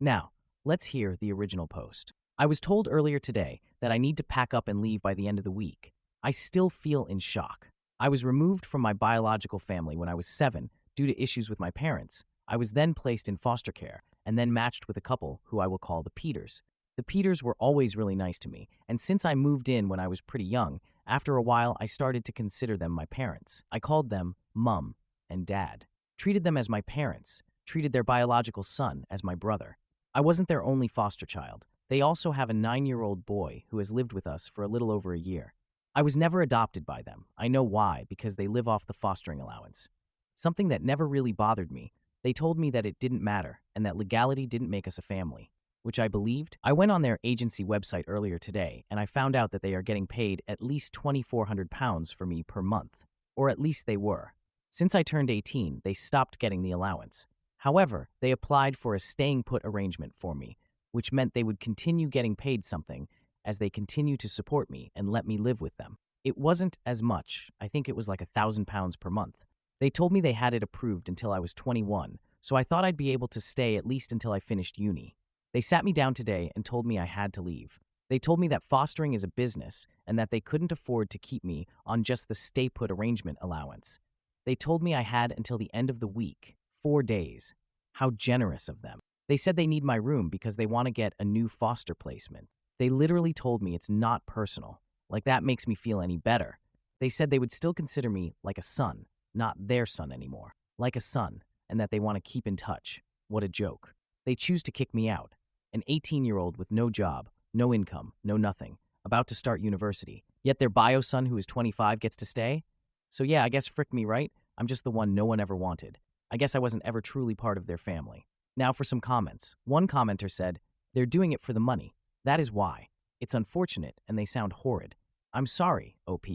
Now, let's hear the original post. I was told earlier today that I need to pack up and leave by the end of the week. I still feel in shock. I was removed from my biological family when I was 7 due to issues with my parents. I was then placed in foster care and then matched with a couple who I will call the Peters. The Peters were always really nice to me, and since I moved in when I was pretty young, after a while I started to consider them my parents. I called them Mum and Dad. Treated them as my parents, treated their biological son as my brother. I wasn't their only foster child. They also have a 9-year-old boy who has lived with us for a little over a year. I was never adopted by them. I know why, because they live off the fostering allowance. Something that never really bothered me. They told me that it didn't matter and that legality didn't make us a family, which I believed. I went on their agency website earlier today and I found out that they are getting paid at least £2,400 for me per month, or at least they were. Since I turned 18, they stopped getting the allowance. However, they applied for a staying put arrangement for me, which meant they would continue getting paid something as they continue to support me and let me live with them. It wasn't as much. I think it was like £1,000 per month. They told me they had it approved until I was 21, so I thought I'd be able to stay at least until I finished uni. They sat me down today and told me I had to leave. They told me that fostering is a business and that they couldn't afford to keep me on just the stay put arrangement allowance. They told me I had until the end of the week, 4 days. How generous of them. They said they need my room because they want to get a new foster placement. They literally told me it's not personal. Like that makes me feel any better. They said they would still consider me like a son, not their son anymore. Like a son, and that they want to keep in touch. What a joke. They choose to kick me out. An 18-year-old with no job, no income, no nothing, about to start university. Yet their bio son who is 25 gets to stay? So yeah, I guess frick me, right? I'm just the one no one ever wanted. I guess I wasn't ever truly part of their family. Now for some comments. One commenter said, "They're doing it for the money. That is why. It's unfortunate and they sound horrid. I'm sorry, OP.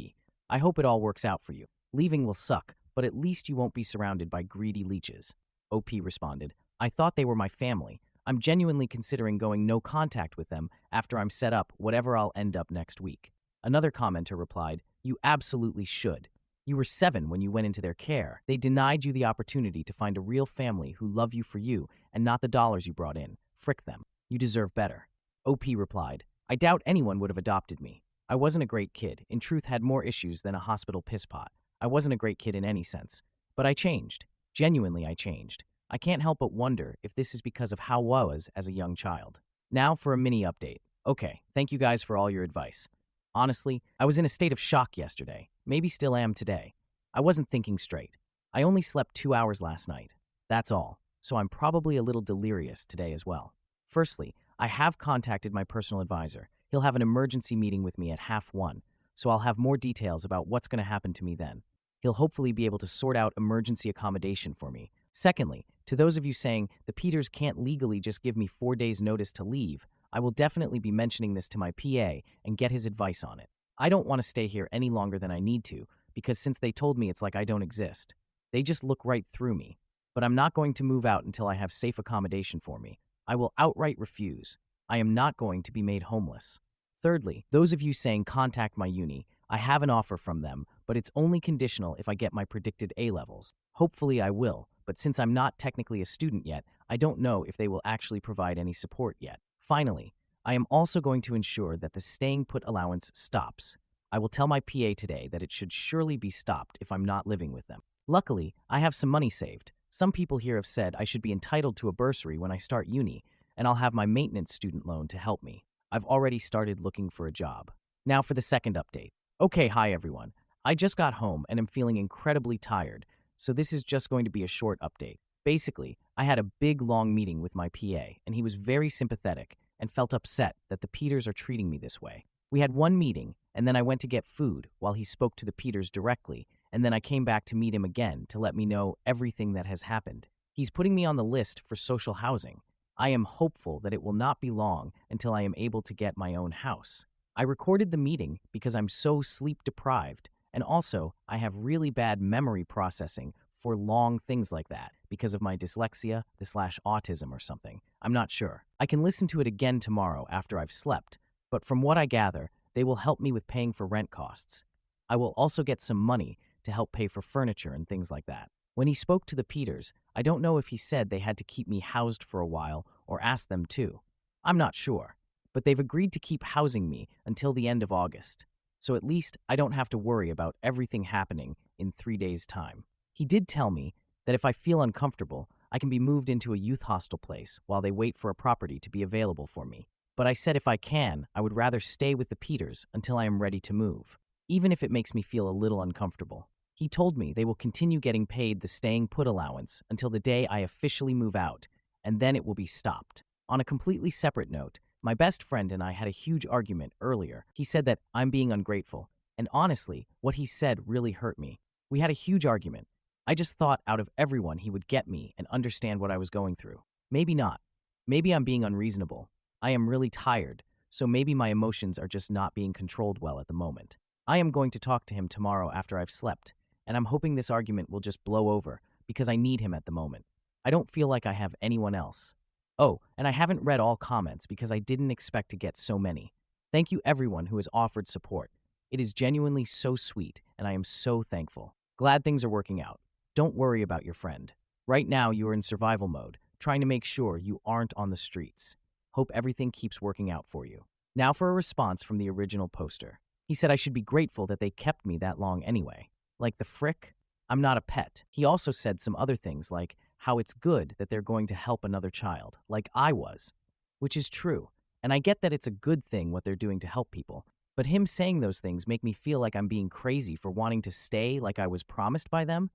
I hope it all works out for you. Leaving will suck, but at least you won't be surrounded by greedy leeches." OP responded, "I thought they were my family. I'm genuinely considering going no contact with them after I'm set up whatever I'll end up next week." Another commenter replied, "You absolutely should. You were 7 when you went into their care. They denied you the opportunity to find a real family who love you for you and not the dollars you brought in. Frick them. You deserve better." OP replied, "I doubt anyone would have adopted me. I wasn't a great kid. In truth, had more issues than a hospital piss pot. I wasn't a great kid in any sense. But I changed. Genuinely, I changed. I can't help but wonder if this is because of how I was as a young child." Now for a mini update. Okay, thank you guys for all your advice. Honestly, I was in a state of shock yesterday. Maybe still am today. I wasn't thinking straight. I only slept 2 hours last night. That's all. So I'm probably a little delirious today as well. Firstly, I have contacted my personal advisor. He'll have an emergency meeting with me at 1:30, so I'll have more details about what's going to happen to me then. He'll hopefully be able to sort out emergency accommodation for me. Secondly, to those of you saying the Peters can't legally just give me 4 days notice to leave, I will definitely be mentioning this to my PA and get his advice on it. I don't want to stay here any longer than I need to, because since they told me it's like I don't exist. They just look right through me. But I'm not going to move out until I have safe accommodation for me. I will outright refuse. I am not going to be made homeless. Thirdly, those of you saying contact my uni, I have an offer from them, but it's only conditional if I get my predicted A levels. Hopefully I will, but since I'm not technically a student yet, I don't know if they will actually provide any support yet. Finally, I am also going to ensure that the staying put allowance stops. I will tell my PA today that it should surely be stopped if I'm not living with them. Luckily, I have some money saved. Some people here have said I should be entitled to a bursary when I start uni, and I'll have my maintenance student loan to help me. I've already started looking for a job. Now for the second update. Okay, hi everyone. I just got home and am feeling incredibly tired, so this is just going to be a short update. Basically, I had a big long meeting with my PA, and he was very sympathetic and felt upset that the Peters are treating me this way. We had one meeting, and then I went to get food while he spoke to the Peters directly, and then I came back to meet him again to let me know everything that has happened. He's putting me on the list for social housing. I am hopeful that it will not be long until I am able to get my own house. I recorded the meeting because I'm so sleep deprived, and also I have really bad memory processing for long things like that because of my dyslexia/autism or something. I'm not sure. I can listen to it again tomorrow after I've slept, but from what I gather, they will help me with paying for rent costs. I will also get some money to help pay for furniture and things like that. When he spoke to the Peters, I don't know if he said they had to keep me housed for a while or ask them to. I'm not sure, but they've agreed to keep housing me until the end of August. So at least I don't have to worry about everything happening in 3 days' time. He did tell me that if I feel uncomfortable, I can be moved into a youth hostel place while they wait for a property to be available for me. But I said if I can, I would rather stay with the Peters until I am ready to move, even if it makes me feel a little uncomfortable. He told me they will continue getting paid the staying put allowance until the day I officially move out, and then it will be stopped. On a completely separate note, my best friend and I had a huge argument earlier. He said that I'm being ungrateful, and honestly, what he said really hurt me. We had a huge argument. I just thought out of everyone he would get me and understand what I was going through. Maybe not. Maybe I'm being unreasonable. I am really tired, so maybe my emotions are just not being controlled well at the moment. I am going to talk to him tomorrow after I've slept, and I'm hoping this argument will just blow over because I need him at the moment. I don't feel like I have anyone else. Oh, and I haven't read all comments because I didn't expect to get so many. Thank you everyone who has offered support. It is genuinely so sweet, and I am so thankful. Glad things are working out. Don't worry about your friend. Right now you are in survival mode, trying to make sure you aren't on the streets. Hope everything keeps working out for you. Now for a response from the original poster. He said I should be grateful that they kept me that long anyway. Like the frick? I'm not a pet. He also said some other things like how it's good that they're going to help another child, like I was. Which is true, and I get that it's a good thing what they're doing to help people, but him saying those things make me feel like I'm being crazy for wanting to stay like I was promised by them.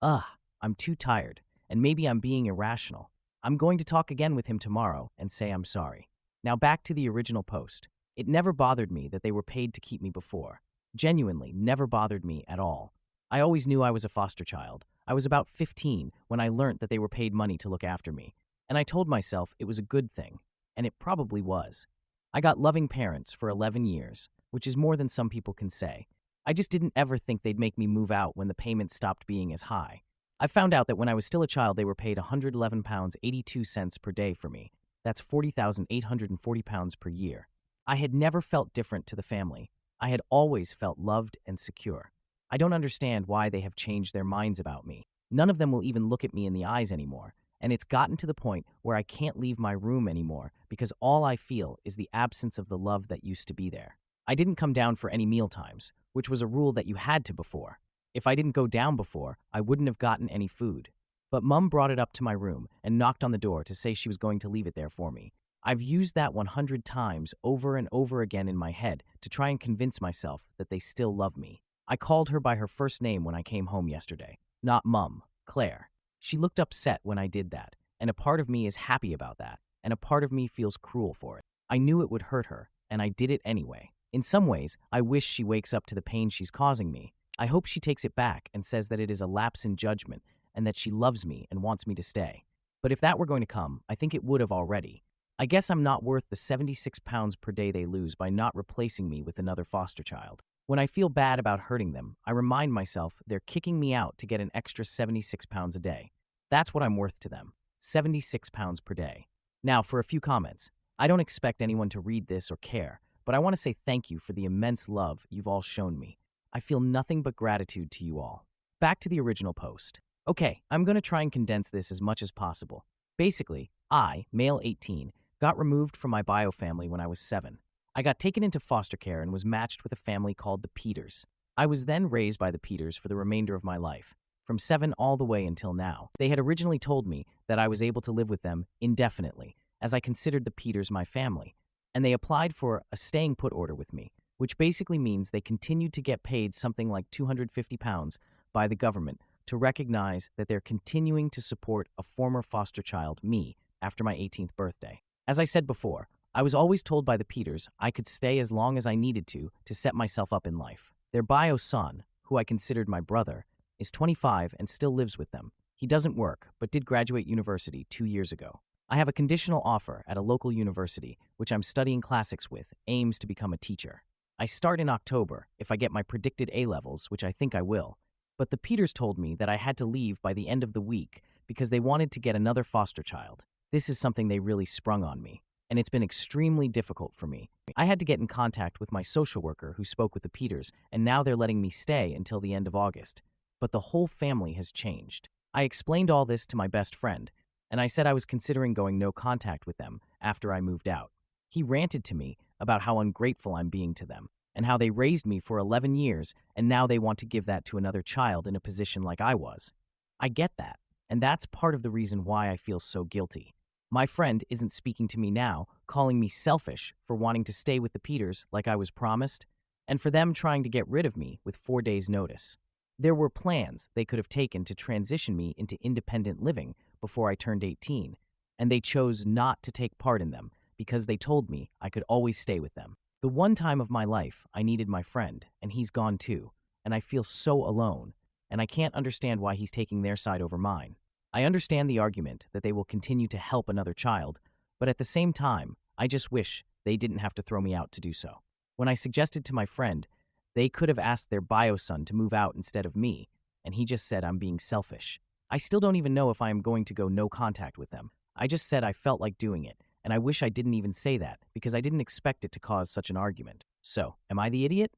I'm too tired, and maybe I'm being irrational. I'm going to talk again with him tomorrow and say I'm sorry. Now back to the original post. It never bothered me that they were paid to keep me before. Genuinely never bothered me at all. I always knew I was a foster child. I was about 15 when I learnt that they were paid money to look after me, and I told myself it was a good thing, and it probably was. I got loving parents for 11 years, which is more than some people can say. I just didn't ever think they'd make me move out when the payments stopped being as high. I found out that when I was still a child they were paid £111.82 per day for me. That's £40,840 per year. I had never felt different to the family. I had always felt loved and secure. I don't understand why they have changed their minds about me. None of them will even look at me in the eyes anymore, and it's gotten to the point where I can't leave my room anymore because all I feel is the absence of the love that used to be there. I didn't come down for any meal times, which was a rule that you had to before. If I didn't go down before, I wouldn't have gotten any food. But Mum brought it up to my room and knocked on the door to say she was going to leave it there for me. I've used that 100 times over and over again in my head to try and convince myself that they still love me. I called her by her first name when I came home yesterday. Not Mum, Claire. She looked upset when I did that, and a part of me is happy about that, and a part of me feels cruel for it. I knew it would hurt her, and I did it anyway. In some ways, I wish she wakes up to the pain she's causing me. I hope she takes it back and says that it is a lapse in judgment and that she loves me and wants me to stay. But if that were going to come, I think it would have already. I guess I'm not worth the £76 per day they lose by not replacing me with another foster child. When I feel bad about hurting them, I remind myself they're kicking me out to get an extra £76 a day. That's what I'm worth to them. £76 per day. Now, for a few comments. I don't expect anyone to read this or care, but I want to say thank you for the immense love you've all shown me. I feel nothing but gratitude to you all. Back to the original post. Okay, I'm going to try and condense this as much as possible. Basically, I, male 18, got removed from my bio family when I was 7. I got taken into foster care and was matched with a family called the Peters. I was then raised by the Peters for the remainder of my life, from 7 all the way until now. They had originally told me that I was able to live with them indefinitely, as I considered the Peters my family, and they applied for a staying put order with me, which basically means they continued to get paid something like £250 by the government to recognize that they're continuing to support a former foster child, me, after my 18th birthday. As I said before, I was always told by the Peters I could stay as long as I needed to set myself up in life. Their bio son, who I considered my brother, is 25 and still lives with them. He doesn't work, but did graduate university 2 years ago. I have a conditional offer at a local university, which I'm studying classics with, aims to become a teacher. I start in October if I get my predicted A-levels, which I think I will. But the Peters told me that I had to leave by the end of the week because they wanted to get another foster child. This is something they really sprung on me, and it's been extremely difficult for me. I had to get in contact with my social worker who spoke with the Peters, and now they're letting me stay until the end of August. But the whole family has changed. I explained all this to my best friend, and I said I was considering going no contact with them after I moved out. He ranted to me about how ungrateful I'm being to them, and how they raised me for 11 years and now they want to give that to another child in a position like I was. I get that, and that's part of the reason why I feel so guilty. My friend isn't speaking to me now, calling me selfish for wanting to stay with the Peters like I was promised, and for them trying to get rid of me with 4 days' notice. There were plans they could have taken to transition me into independent living before I turned 18, and they chose not to take part in them because they told me I could always stay with them. The one time of my life I needed my friend, and he's gone too, and I feel so alone, and I can't understand why he's taking their side over mine. I understand the argument that they will continue to help another child, but at the same time, I just wish they didn't have to throw me out to do so. When I suggested to my friend, they could have asked their bio son to move out instead of me, and he just said I'm being selfish. I still don't even know if I am going to go no contact with them. I just said I felt like doing it, and I wish I didn't even say that because I didn't expect it to cause such an argument. So, am I the idiot?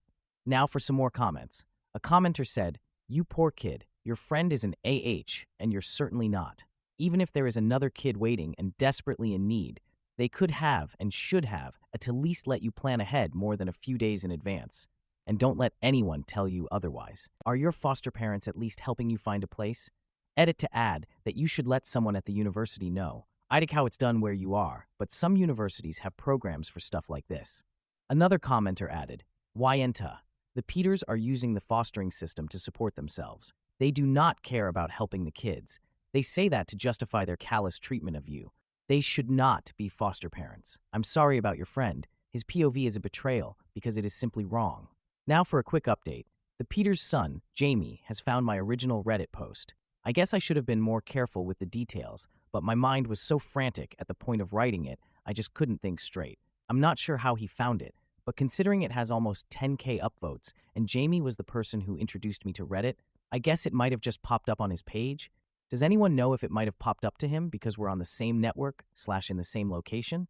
Now for some more comments. A commenter said, "You poor kid, your friend is an AH, and you're certainly not. Even if there is another kid waiting and desperately in need, they could have and should have at least let you plan ahead more than a few days in advance. And don't let anyone tell you otherwise. Are your foster parents at least helping you find a place? Edit to add that you should let someone at the university know. I like how it's done where you are, but some universities have programs for stuff like this." Another commenter added, "Why Aita? The Peters are using the fostering system to support themselves. They do not care about helping the kids. They say that to justify their callous treatment of you. They should not be foster parents. I'm sorry about your friend. His POV is a betrayal because it is simply wrong." Now for a quick update. The Peters' son, Jamie, has found my original Reddit post. I guess I should have been more careful with the details, but my mind was so frantic at the point of writing it, I just couldn't think straight. I'm not sure how he found it, but considering it has almost 10K upvotes and Jamie was the person who introduced me to Reddit, I guess it might have just popped up on his page. Does anyone know if it might have popped up to him because we're on the same network / in the same location?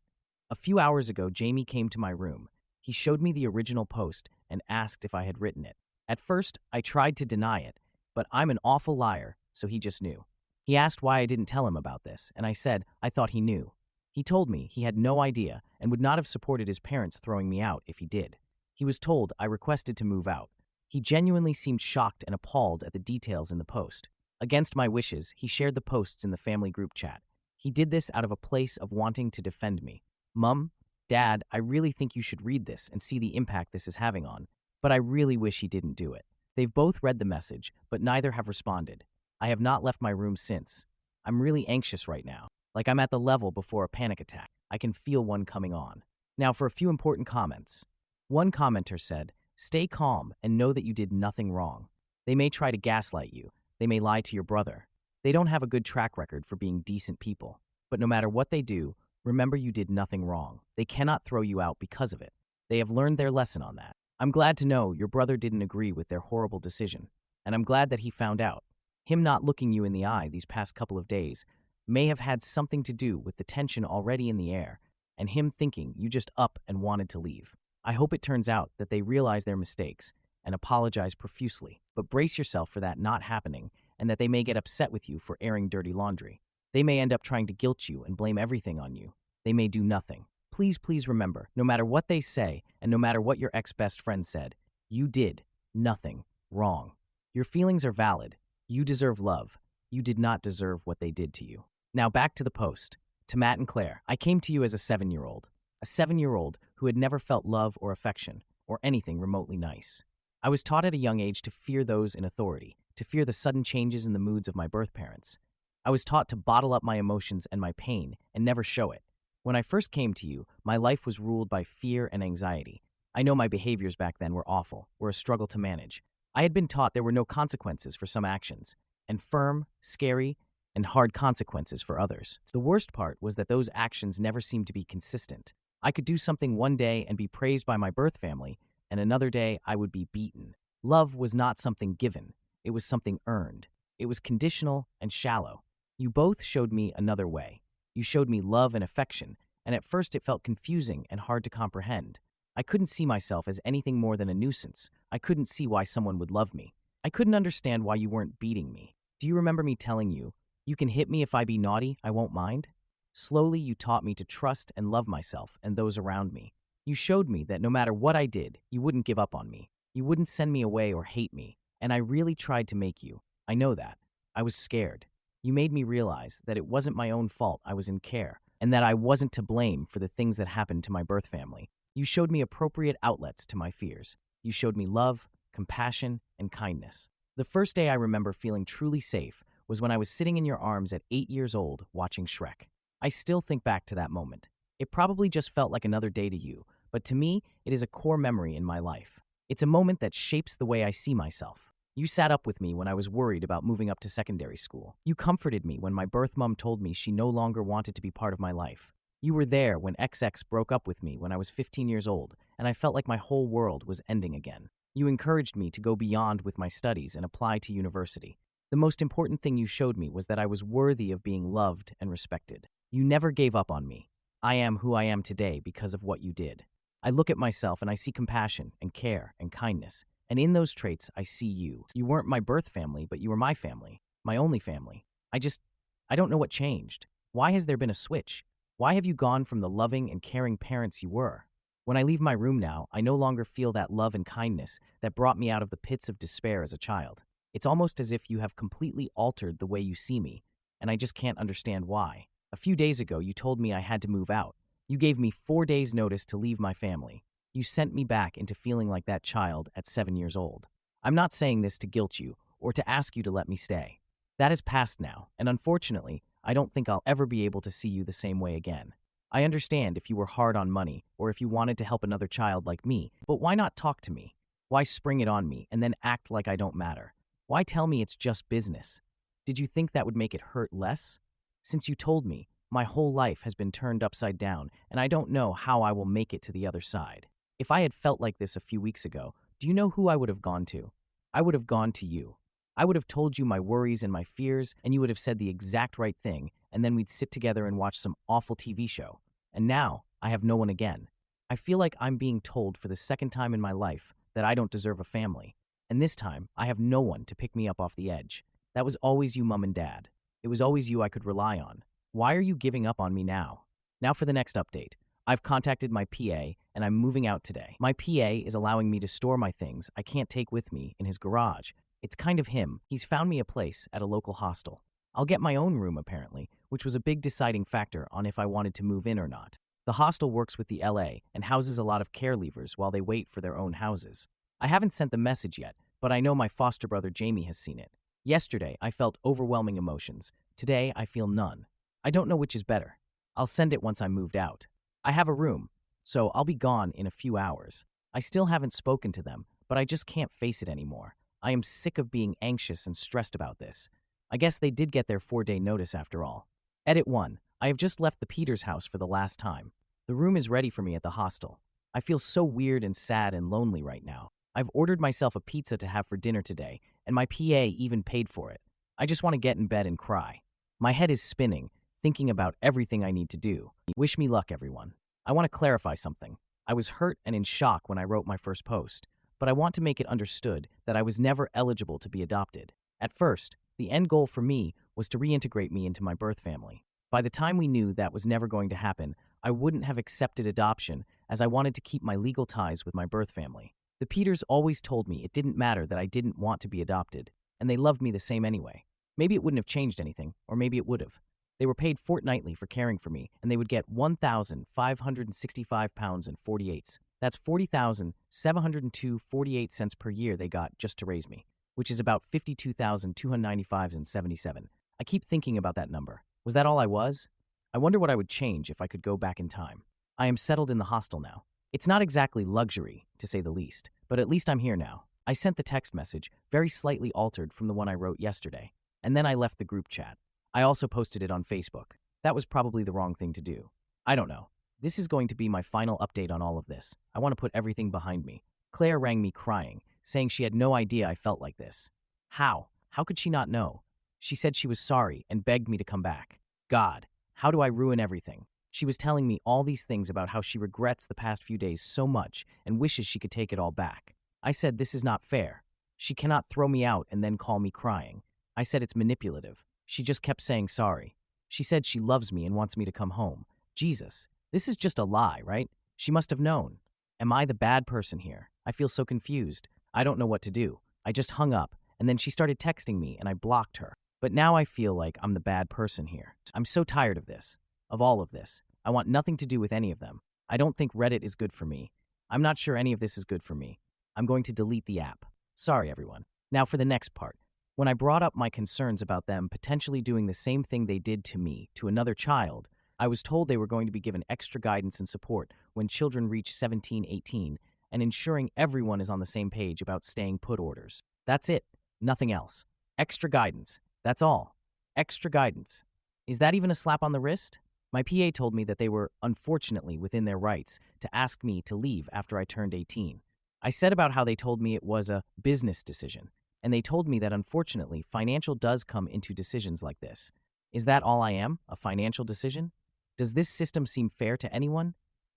A few hours ago, Jamie came to my room. He showed me the original post and asked if I had written it. At first, I tried to deny it, but I'm an awful liar, so he just knew. He asked why I didn't tell him about this, and I said I thought he knew. He told me he had no idea and would not have supported his parents throwing me out if he did. He was told I requested to move out. He genuinely seemed shocked and appalled at the details in the post. Against my wishes, he shared the posts in the family group chat. He did this out of a place of wanting to defend me. Mum, Dad, I really think you should read this and see the impact this is having on, but I really wish he didn't do it. They've both read the message, but neither have responded. I have not left my room since. I'm really anxious right now, like I'm at the level before a panic attack. I can feel one coming on. Now for a few important comments. One commenter said, "Stay calm and know that you did nothing wrong. They may try to gaslight you. They may lie to your brother. They don't have a good track record for being decent people. But no matter what they do, remember you did nothing wrong. They cannot throw you out because of it. They have learned their lesson on that. I'm glad to know your brother didn't agree with their horrible decision, and I'm glad that he found out. Him not looking you in the eye these past couple of days may have had something to do with the tension already in the air, and him thinking you just up and wanted to leave. I hope it turns out that they realize their mistakes and apologize profusely, but brace yourself for that not happening and that they may get upset with you for airing dirty laundry. They may end up trying to guilt you and blame everything on you. They may do nothing. Please remember, no matter what they say and no matter what your ex-best friend said, you did nothing wrong. Your feelings are valid. You deserve love. You did not deserve what they did to you." Now back to the post. To Matt and Claire, I came to you as a 7-year-old. A 7-year-old who had never felt love or affection or anything remotely nice. I was taught at a young age to fear those in authority, to fear the sudden changes in the moods of my birth parents. I was taught to bottle up my emotions and my pain and never show it. When I first came to you, my life was ruled by fear and anxiety. I know my behaviors back then were awful, were a struggle to manage. I had been taught there were no consequences for some actions, and firm, scary, and hard consequences for others. The worst part was that those actions never seemed to be consistent. I could do something one day and be praised by my birth family, and another day I would be beaten. Love was not something given. It was something earned. It was conditional and shallow. You both showed me another way. You showed me love and affection, and at first it felt confusing and hard to comprehend. I couldn't see myself as anything more than a nuisance. I couldn't see why someone would love me. I couldn't understand why you weren't beating me. Do you remember me telling you, You can hit me if I be naughty, I won't mind. Slowly, you taught me to trust and love myself and those around me. You showed me that no matter what I did, you wouldn't give up on me. You wouldn't send me away or hate me, and I really tried to make you. I know that. I was scared. You made me realize that it wasn't my own fault I was in care, and that I wasn't to blame for the things that happened to my birth family. You showed me appropriate outlets to my fears. You showed me love, compassion, and kindness. The first day I remember feeling truly safe was when I was sitting in your arms at 8 years old watching Shrek. I still think back to that moment. It probably just felt like another day to you, but to me, it is a core memory in my life. It's a moment that shapes the way I see myself. You sat up with me when I was worried about moving up to secondary school. You comforted me when my birth mom told me she no longer wanted to be part of my life. You were there when XX broke up with me when I was 15 years old, and I felt like my whole world was ending again. You encouraged me to go beyond with my studies and apply to university. The most important thing you showed me was that I was worthy of being loved and respected. You never gave up on me. I am who I am today because of what you did. I look at myself and I see compassion and care and kindness, and in those traits I see you. You weren't my birth family, but you were my family, my only family. I don't know what changed. Why has there been a switch? Why have you gone from the loving and caring parents you were? When I leave my room now, I no longer feel that love and kindness that brought me out of the pits of despair as a child. It's almost as if you have completely altered the way you see me, and I just can't understand why. A few days ago, you told me I had to move out. You gave me 4 days' notice to leave my family. You sent me back into feeling like that child at 7 years old. I'm not saying this to guilt you or to ask you to let me stay. That is past now, and unfortunately, I don't think I'll ever be able to see you the same way again. I understand if you were hard on money or if you wanted to help another child like me, but why not talk to me? Why spring it on me and then act like I don't matter? Why tell me it's just business? Did you think that would make it hurt less? Since you told me, my whole life has been turned upside down, and I don't know how I will make it to the other side. If I had felt like this a few weeks ago, do you know who I would have gone to? I would have gone to you. I would have told you my worries and my fears, and you would have said the exact right thing, and then we'd sit together and watch some awful TV show. And now, I have no one again. I feel like I'm being told for the second time in my life that I don't deserve a family. And this time, I have no one to pick me up off the edge. That was always you, Mom and Dad. It was always you I could rely on. Why are you giving up on me now? Now for the next update. I've contacted my PA, and I'm moving out today. My PA is allowing me to store my things I can't take with me in his garage. It's kind of him. He's found me a place at a local hostel. I'll get my own room, apparently, which was a big deciding factor on if I wanted to move in or not. The hostel works with the LA and houses a lot of care leavers while they wait for their own houses. I haven't sent the message yet, but I know my foster brother Jamie has seen it. Yesterday, I felt overwhelming emotions. Today, I feel none. I don't know which is better. I'll send it once I'm moved out. I have a room, so I'll be gone in a few hours. I still haven't spoken to them, but I just can't face it anymore. I am sick of being anxious and stressed about this. I guess they did get their 4-day notice after all. Edit 1. I have just left the Peters house for the last time. The room is ready for me at the hostel. I feel so weird and sad and lonely right now. I've ordered myself a pizza to have for dinner today, and my PA even paid for it. I just want to get in bed and cry. My head is spinning, thinking about everything I need to do. Wish me luck, everyone. I want to clarify something. I was hurt and in shock when I wrote my first post, but I want to make it understood that I was never eligible to be adopted. At first, the end goal for me was to reintegrate me into my birth family. By the time we knew that was never going to happen, I wouldn't have accepted adoption as I wanted to keep my legal ties with my birth family. The Peters always told me it didn't matter that I didn't want to be adopted, and they loved me the same anyway. Maybe it wouldn't have changed anything, or maybe it would have. They were paid fortnightly for caring for me, and they would get £1,565.48. That's $40,702.48 per year they got just to raise me, which is about $52,295.77. I keep thinking about that number. Was that all I was? I wonder what I would change if I could go back in time. I am settled in the hostel now. It's not exactly luxury, to say the least, but at least I'm here now. I sent the text message, very slightly altered from the one I wrote yesterday, and then I left the group chat. I also posted it on Facebook. That was probably the wrong thing to do. I don't know. This is going to be my final update on all of this. I want to put everything behind me. Claire rang me crying, saying she had no idea I felt like this. How? How could she not know? She said she was sorry and begged me to come back. God, how do I ruin everything? She was telling me all these things about how she regrets the past few days so much and wishes she could take it all back. I said this is not fair. She cannot throw me out and then call me crying. I said it's manipulative. She just kept saying sorry. She said she loves me and wants me to come home. Jesus, this is just a lie, right? She must have known. Am I the bad person here? I feel so confused. I don't know what to do. I just hung up, and then she started texting me, and I blocked her. But now I feel like I'm the bad person here. I'm so tired of this, of all of this. I want nothing to do with any of them. I don't think Reddit is good for me. I'm not sure any of this is good for me. I'm going to delete the app. Sorry, everyone. Now for the next part. When I brought up my concerns about them potentially doing the same thing they did to me to another child, I was told they were going to be given extra guidance and support when children reach 17, 18, and ensuring everyone is on the same page about staying put orders. That's it. Nothing else. Extra guidance. That's all. Extra guidance. Is that even a slap on the wrist? My PA told me that they were, unfortunately, within their rights to ask me to leave after I turned 18. I said about how they told me it was a business decision, and they told me that unfortunately, financial does come into decisions like this. Is that all I am? A financial decision? Does this system seem fair to anyone?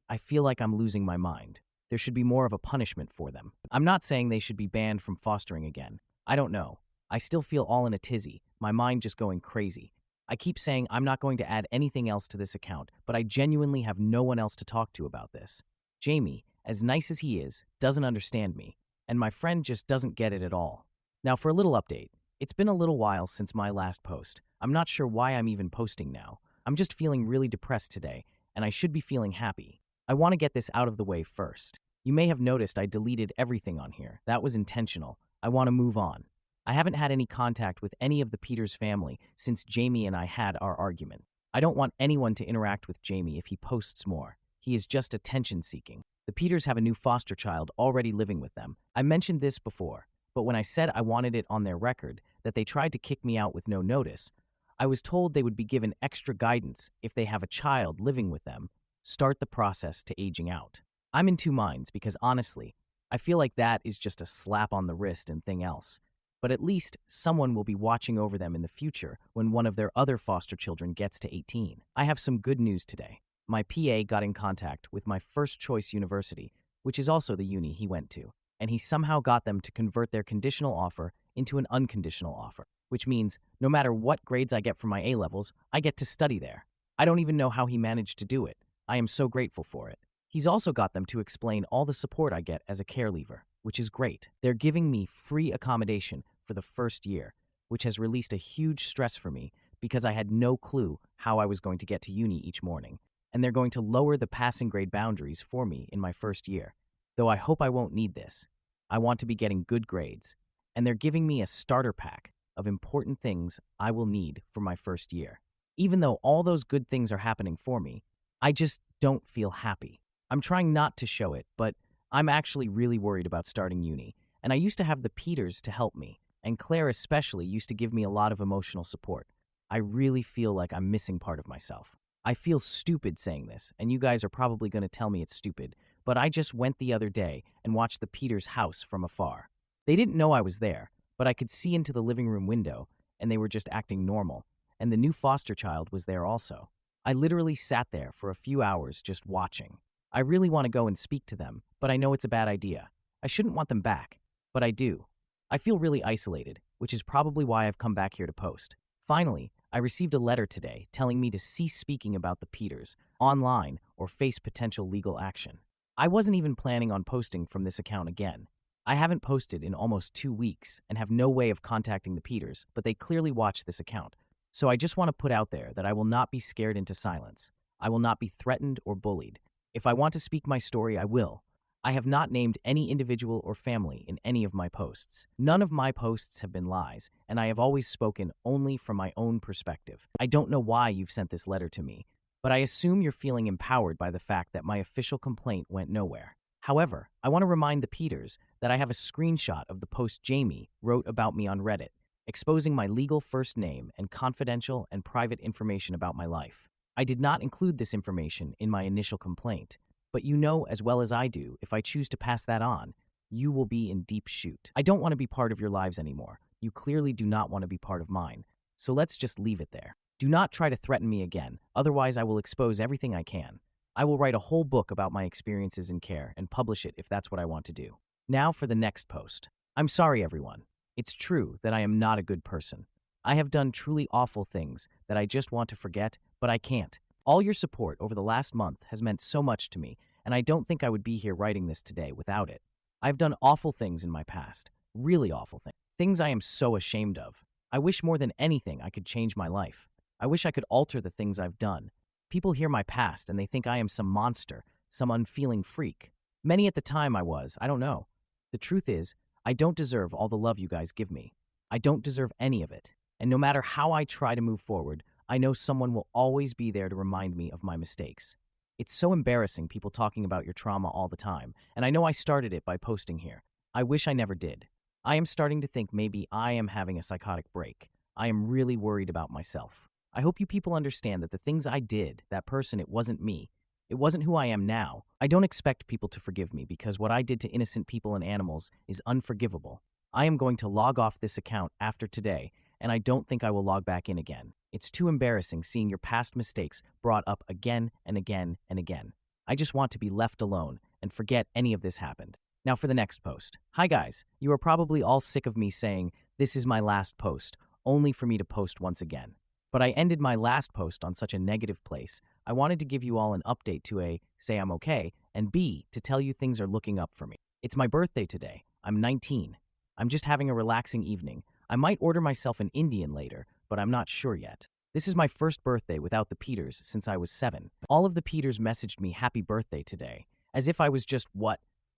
I feel like I'm losing my mind. There should be more of a punishment for them. I'm not saying they should be banned from fostering again. I don't know. I still feel all in a tizzy, my mind just going crazy. I keep saying I'm not going to add anything else to this account, but I genuinely have no one else to talk to about this. Jamie, as nice as he is, doesn't understand me, and my friend just doesn't get it at all. Now for a little update. It's been a little while since my last post. I'm not sure why I'm even posting now. I'm just feeling really depressed today, and I should be feeling happy. I want to get this out of the way first. You may have noticed I deleted everything on here. That was intentional. I want to move on. I haven't had any contact with any of the Peters family since Jamie and I had our argument. I don't want anyone to interact with Jamie if he posts more. He is just attention-seeking. The Peters have a new foster child already living with them. I mentioned this before, but when I said I wanted it on their record that they tried to kick me out with no notice, I was told they would be given extra guidance if they have a child living with them, start the process to aging out. I'm in two minds because honestly, I feel like that is just a slap on the wrist and thing else. But at least someone will be watching over them in the future when one of their other foster children gets to 18. I have some good news today. My PA got in contact with my first choice university, which is also the uni he went to, and he somehow got them to convert their conditional offer into an unconditional offer, which means no matter what grades I get for my A-levels, I get to study there. I don't even know how he managed to do it. I am so grateful for it. He's also got them to explain all the support I get as a care leaver, which is great. They're giving me free accommodation for the first year, which has released a huge stress for me because I had no clue how I was going to get to uni each morning. And they're going to lower the passing grade boundaries for me in my first year, though I hope I won't need this. I want to be getting good grades, and they're giving me a starter pack of important things I will need for my first year. Even though all those good things are happening for me, I just don't feel happy. I'm trying not to show it, but I'm actually really worried about starting uni, and I used to have the Peters to help me, and Claire especially used to give me a lot of emotional support. I really feel like I'm missing part of myself. I feel stupid saying this, and you guys are probably going to tell me it's stupid, but I just went the other day and watched the Peters' house from afar. They didn't know I was there, but I could see into the living room window, and they were just acting normal, and the new foster child was there also. I literally sat there for a few hours just watching. I really want to go and speak to them, but I know it's a bad idea. I shouldn't want them back, but I do. I feel really isolated, which is probably why I've come back here to post. Finally, I received a letter today telling me to cease speaking about the Peters online or face potential legal action. I wasn't even planning on posting from this account again. I haven't posted in almost 2 weeks and have no way of contacting the Peters, but they clearly watch this account. So I just want to put out there that I will not be scared into silence. I will not be threatened or bullied. If I want to speak my story, I will. I have not named any individual or family in any of my posts. None of my posts have been lies, and I have always spoken only from my own perspective. I don't know why you've sent this letter to me, but I assume you're feeling empowered by the fact that my official complaint went nowhere. However, I want to remind the Peters that I have a screenshot of the post Jamie wrote about me on Reddit, exposing my legal first name and confidential and private information about my life. I did not include this information in my initial complaint, but you know as well as I do, if I choose to pass that on, you will be in deep shoot. I don't want to be part of your lives anymore. You clearly do not want to be part of mine. So let's just leave it there. Do not try to threaten me again, otherwise I will expose everything I can. I will write a whole book about my experiences in care and publish it if that's what I want to do. Now for the next post. I'm sorry, everyone. It's true that I am not a good person. I have done truly awful things that I just want to forget, but I can't. All your support over the last month has meant so much to me, and I don't think I would be here writing this today without it. I've done awful things in my past, really awful things, things I am so ashamed of. I wish more than anything I could change my life. I wish I could alter the things I've done. People hear my past and they think I am some monster, some unfeeling freak. Many at the time I don't know. The truth is, I don't deserve all the love you guys give me. I don't deserve any of it. And no matter how I try to move forward, I know someone will always be there to remind me of my mistakes. It's so embarrassing people talking about your trauma all the time, and I know I started it by posting here. I wish I never did. I am starting to think maybe I am having a psychotic break. I am really worried about myself. I hope you people understand that the things I did, that person, it wasn't me. It wasn't who I am now. I don't expect people to forgive me because what I did to innocent people and animals is unforgivable. I am going to log off this account after today, and I don't think I will log back in again. It's too embarrassing seeing your past mistakes brought up again and again and again. I just want to be left alone and forget any of this happened. Now for the next post. Hi guys, you are probably all sick of me saying, this is my last post, only for me to post once again. But I ended my last post on such a negative place. I wanted to give you all an update to A, say I'm okay, and B, to tell you things are looking up for me. It's my birthday today. I'm 19. I'm just having a relaxing evening. I might order myself an Indian later, but I'm not sure yet. This is my first birthday without the Peters since I was 7. All of the Peters messaged me happy birthday today, as if I was just,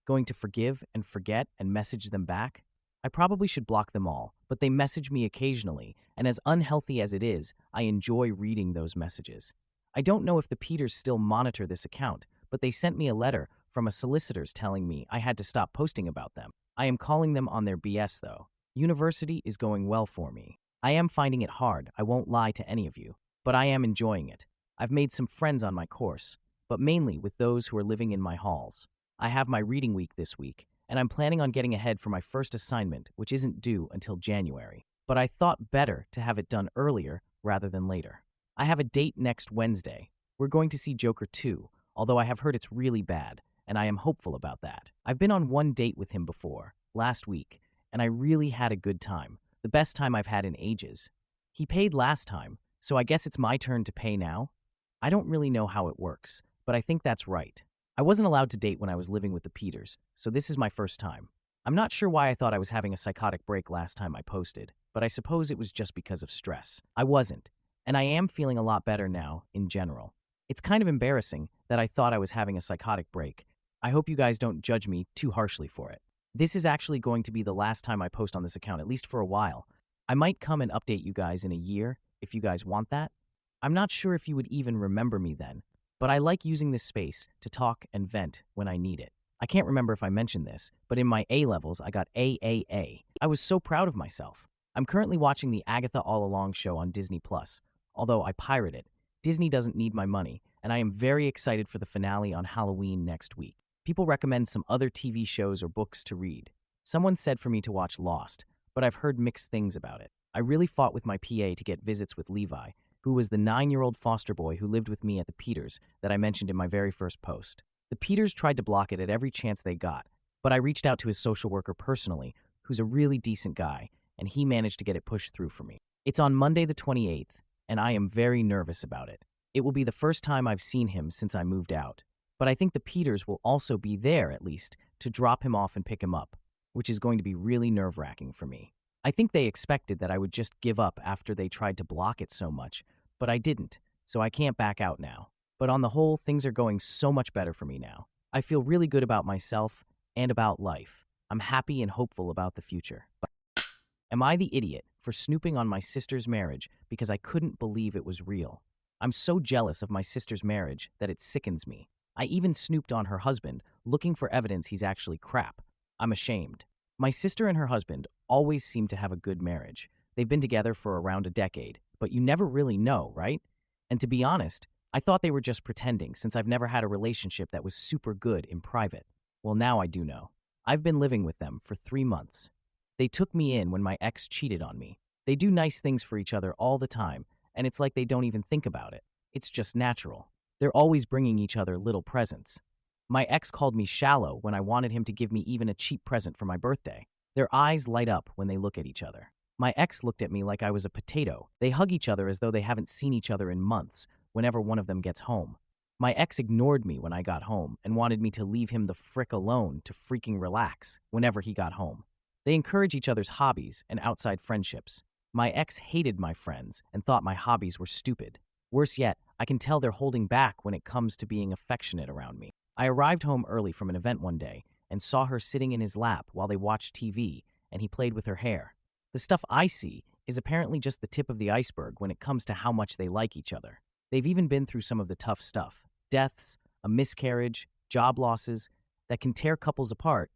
going to forgive and forget and message them back? I probably should block them all, but they message me occasionally, and as unhealthy as it is, I enjoy reading those messages. I don't know if the Peters still monitor this account, but they sent me a letter from a solicitor's telling me I had to stop posting about them. I am calling them on their BS though. University is going well for me. I am finding it hard, I won't lie to any of you, but I am enjoying it. I've made some friends on my course, but mainly with those who are living in my halls. I have my reading week this week, and I'm planning on getting ahead for my first assignment, which isn't due until January. But I thought better to have it done earlier rather than later. I have a date next Wednesday. We're going to see Joker 2, although I have heard it's really bad, and I am hopeful about that. I've been on one date with him before, last week, and I really had a good time. The best time I've had in ages. He paid last time, so I guess it's my turn to pay now? I don't really know how it works, but I think that's right. I wasn't allowed to date when I was living with the Peters, so this is my first time. I'm not sure why I thought I was having a psychotic break last time I posted, but I suppose it was just because of stress. I wasn't, and I am feeling a lot better now, in general. It's kind of embarrassing that I thought I was having a psychotic break. I hope you guys don't judge me too harshly for it. This is actually going to be the last time I post on this account, at least for a while. I might come and update you guys in a year, if you guys want that. I'm not sure if you would even remember me then, but I like using this space to talk and vent when I need it. I can't remember if I mentioned this, but in my A-levels, I got AAA. I was so proud of myself. I'm currently watching the Agatha All Along show on Disney+, although I pirate it. Disney doesn't need my money, and I am very excited for the finale on Halloween next week. People recommend some other TV shows or books to read. Someone said for me to watch Lost, but I've heard mixed things about it. I really fought with my PA to get visits with Levi, who was the 9-year-old foster boy who lived with me at the Peters that I mentioned in my very first post. The Peters tried to block it at every chance they got, but I reached out to his social worker personally, who's a really decent guy, and he managed to get it pushed through for me. It's on Monday the 28th, and I am very nervous about it. It will be the first time I've seen him since I moved out. But I think the Peters will also be there, at least, to drop him off and pick him up, which is going to be really nerve-wracking for me. I think they expected that I would just give up after they tried to block it so much, but I didn't, so I can't back out now. But on the whole, things are going so much better for me now. I feel really good about myself and about life. I'm happy and hopeful about the future. But am I the idiot for snooping on my sister's marriage because I couldn't believe it was real? I'm so jealous of my sister's marriage that it sickens me. I even snooped on her husband, looking for evidence he's actually crap. I'm ashamed. My sister and her husband always seem to have a good marriage. They've been together for around a decade, but you never really know, right? And to be honest, I thought they were just pretending since I've never had a relationship that was super good in private. Well, now I do know. I've been living with them for 3 months. They took me in when my ex cheated on me. They do nice things for each other all the time, and it's like they don't even think about it. It's just natural. They're always bringing each other little presents. My ex called me shallow when I wanted him to give me even a cheap present for my birthday. Their eyes light up when they look at each other. My ex looked at me like I was a potato. They hug each other as though they haven't seen each other in months whenever one of them gets home. My ex ignored me when I got home and wanted me to leave him the frick alone to freaking relax whenever he got home. They encourage each other's hobbies and outside friendships. My ex hated my friends and thought my hobbies were stupid. Worse yet, I can tell they're holding back when it comes to being affectionate around me. I arrived home early from an event one day and saw her sitting in his lap while they watched TV and he played with her hair. The stuff I see is apparently just the tip of the iceberg when it comes to how much they like each other. They've even been through some of the tough stuff. Deaths, a miscarriage, job losses that can tear couples apart,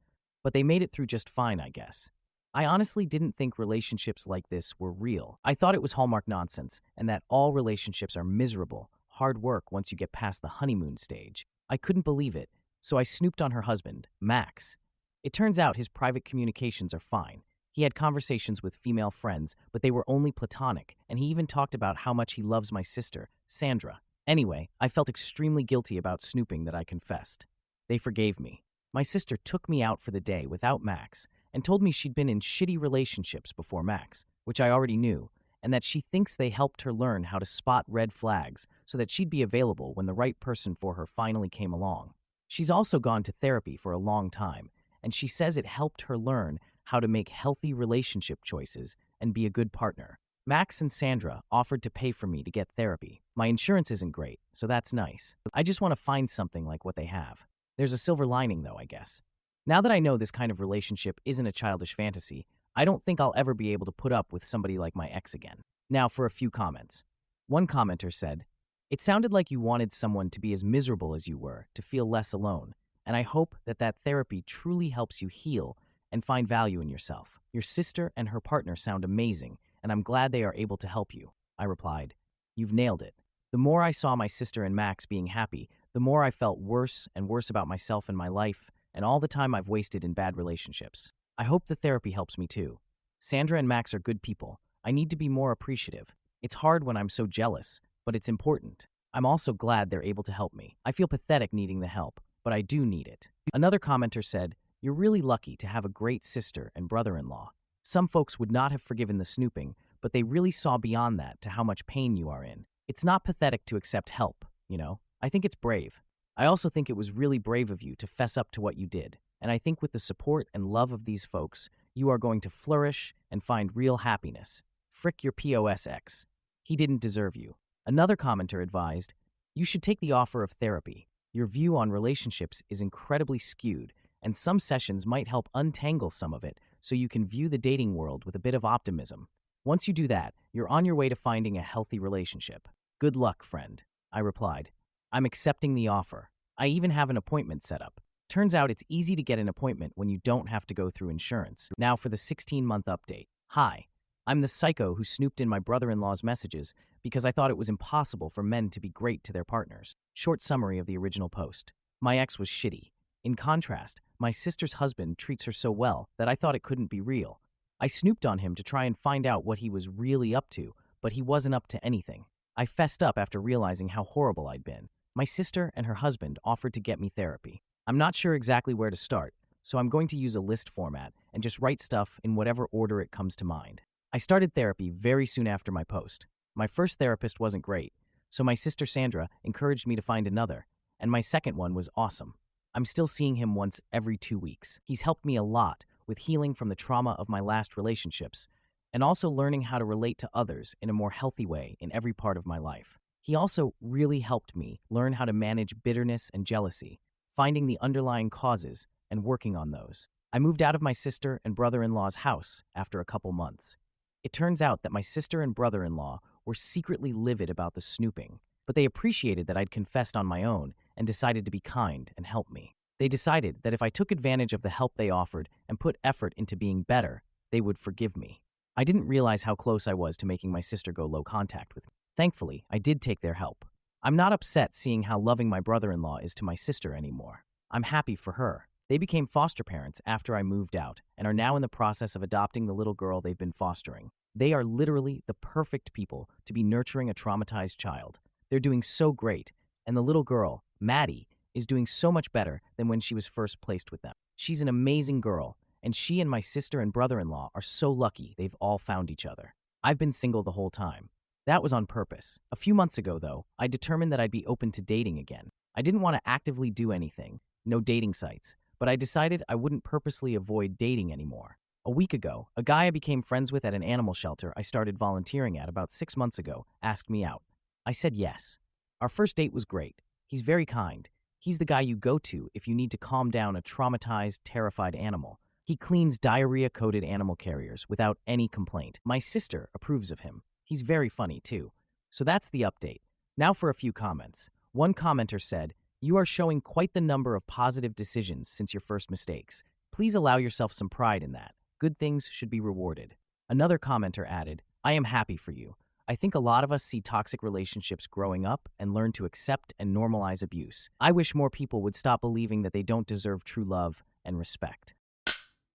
but they made it through just fine, I guess. I honestly didn't think relationships like this were real. I thought it was Hallmark nonsense and that all relationships are miserable, hard work once you get past the honeymoon stage. I couldn't believe it, so I snooped on her husband, Max. It turns out his private communications are fine. He had conversations with female friends, but they were only platonic, and he even talked about how much he loves my sister, Sandra. Anyway, I felt extremely guilty about snooping that I confessed. They forgave me. My sister took me out for the day without Max and told me she'd been in shitty relationships before Max, which I already knew, and that she thinks they helped her learn how to spot red flags so that she'd be available when the right person for her finally came along. She's also gone to therapy for a long time, and she says it helped her learn how to make healthy relationship choices and be a good partner. Max and Sandra offered to pay for me to get therapy. My insurance isn't great, so that's nice. I just want to find something like what they have. There's a silver lining, though, I guess. Now that I know this kind of relationship isn't a childish fantasy, I don't think I'll ever be able to put up with somebody like my ex again. Now for a few comments. One commenter said, "It sounded like you wanted someone to be as miserable as you were, to feel less alone, and I hope that therapy truly helps you heal and find value in yourself. Your sister and her partner sound amazing, and I'm glad they are able to help you." I replied, "You've nailed it." The more I saw my sister and Max being happy, the more I felt worse and worse about myself and my life, and all the time I've wasted in bad relationships. I hope the therapy helps me too. Sandra and Max are good people. I need to be more appreciative. It's hard when I'm so jealous, but it's important. I'm also glad they're able to help me. I feel pathetic needing the help, but I do need it. Another commenter said, "You're really lucky to have a great sister and brother-in-law. Some folks would not have forgiven the snooping, but they really saw beyond that to how much pain you are in. It's not pathetic to accept help, you know? I think it's brave. I also think it was really brave of you to fess up to what you did, and I think with the support and love of these folks, you are going to flourish and find real happiness. Frick your POS ex. He didn't deserve you." Another commenter advised, "You should take the offer of therapy. Your view on relationships is incredibly skewed, and some sessions might help untangle some of it so you can view the dating world with a bit of optimism. Once you do that, you're on your way to finding a healthy relationship." "Good luck, friend," I replied. "I'm accepting the offer. I even have an appointment set up." Turns out it's easy to get an appointment when you don't have to go through insurance. Now for the 16-month update. Hi, I'm the psycho who snooped in my brother-in-law's messages because I thought it was impossible for men to be great to their partners. Short summary of the original post. My ex was shitty. In contrast, my sister's husband treats her so well that I thought it couldn't be real. I snooped on him to try and find out what he was really up to, but he wasn't up to anything. I fessed up after realizing how horrible I'd been. My sister and her husband offered to get me therapy. I'm not sure exactly where to start, so I'm going to use a list format and just write stuff in whatever order it comes to mind. I started therapy very soon after my post. My first therapist wasn't great, so my sister Sandra encouraged me to find another, and my second one was awesome. I'm still seeing him once every 2 weeks. He's helped me a lot with healing from the trauma of my last relationships, and also learning how to relate to others in a more healthy way in every part of my life. He also really helped me learn how to manage bitterness and jealousy, finding the underlying causes and working on those. I moved out of my sister and brother-in-law's house after a couple months. It turns out that my sister and brother-in-law were secretly livid about the snooping, but they appreciated that I'd confessed on my own and decided to be kind and help me. They decided that if I took advantage of the help they offered and put effort into being better, they would forgive me. I didn't realize how close I was to making my sister go low contact with me. Thankfully, I did take their help. I'm not upset seeing how loving my brother-in-law is to my sister anymore. I'm happy for her. They became foster parents after I moved out and are now in the process of adopting the little girl they've been fostering. They are literally the perfect people to be nurturing a traumatized child. They're doing so great, and the little girl, Maddie, is doing so much better than when she was first placed with them. She's an amazing girl, and she and my sister and brother-in-law are so lucky they've all found each other. I've been single the whole time. That was on purpose. A few months ago, though, I determined that I'd be open to dating again. I didn't want to actively do anything, no dating sites, but I decided I wouldn't purposely avoid dating anymore. A week ago, a guy I became friends with at an animal shelter I started volunteering at about 6 months ago asked me out. I said yes. Our first date was great. He's very kind. He's the guy you go to if you need to calm down a traumatized, terrified animal. He cleans diarrhea-coated animal carriers without any complaint. My sister approves of him. He's very funny, too. So that's the update. Now for a few comments. One commenter said, "You are showing quite the number of positive decisions since your first mistakes. Please allow yourself some pride in that. Good things should be rewarded." Another commenter added, "I am happy for you. I think a lot of us see toxic relationships growing up and learn to accept and normalize abuse. I wish more people would stop believing that they don't deserve true love and respect."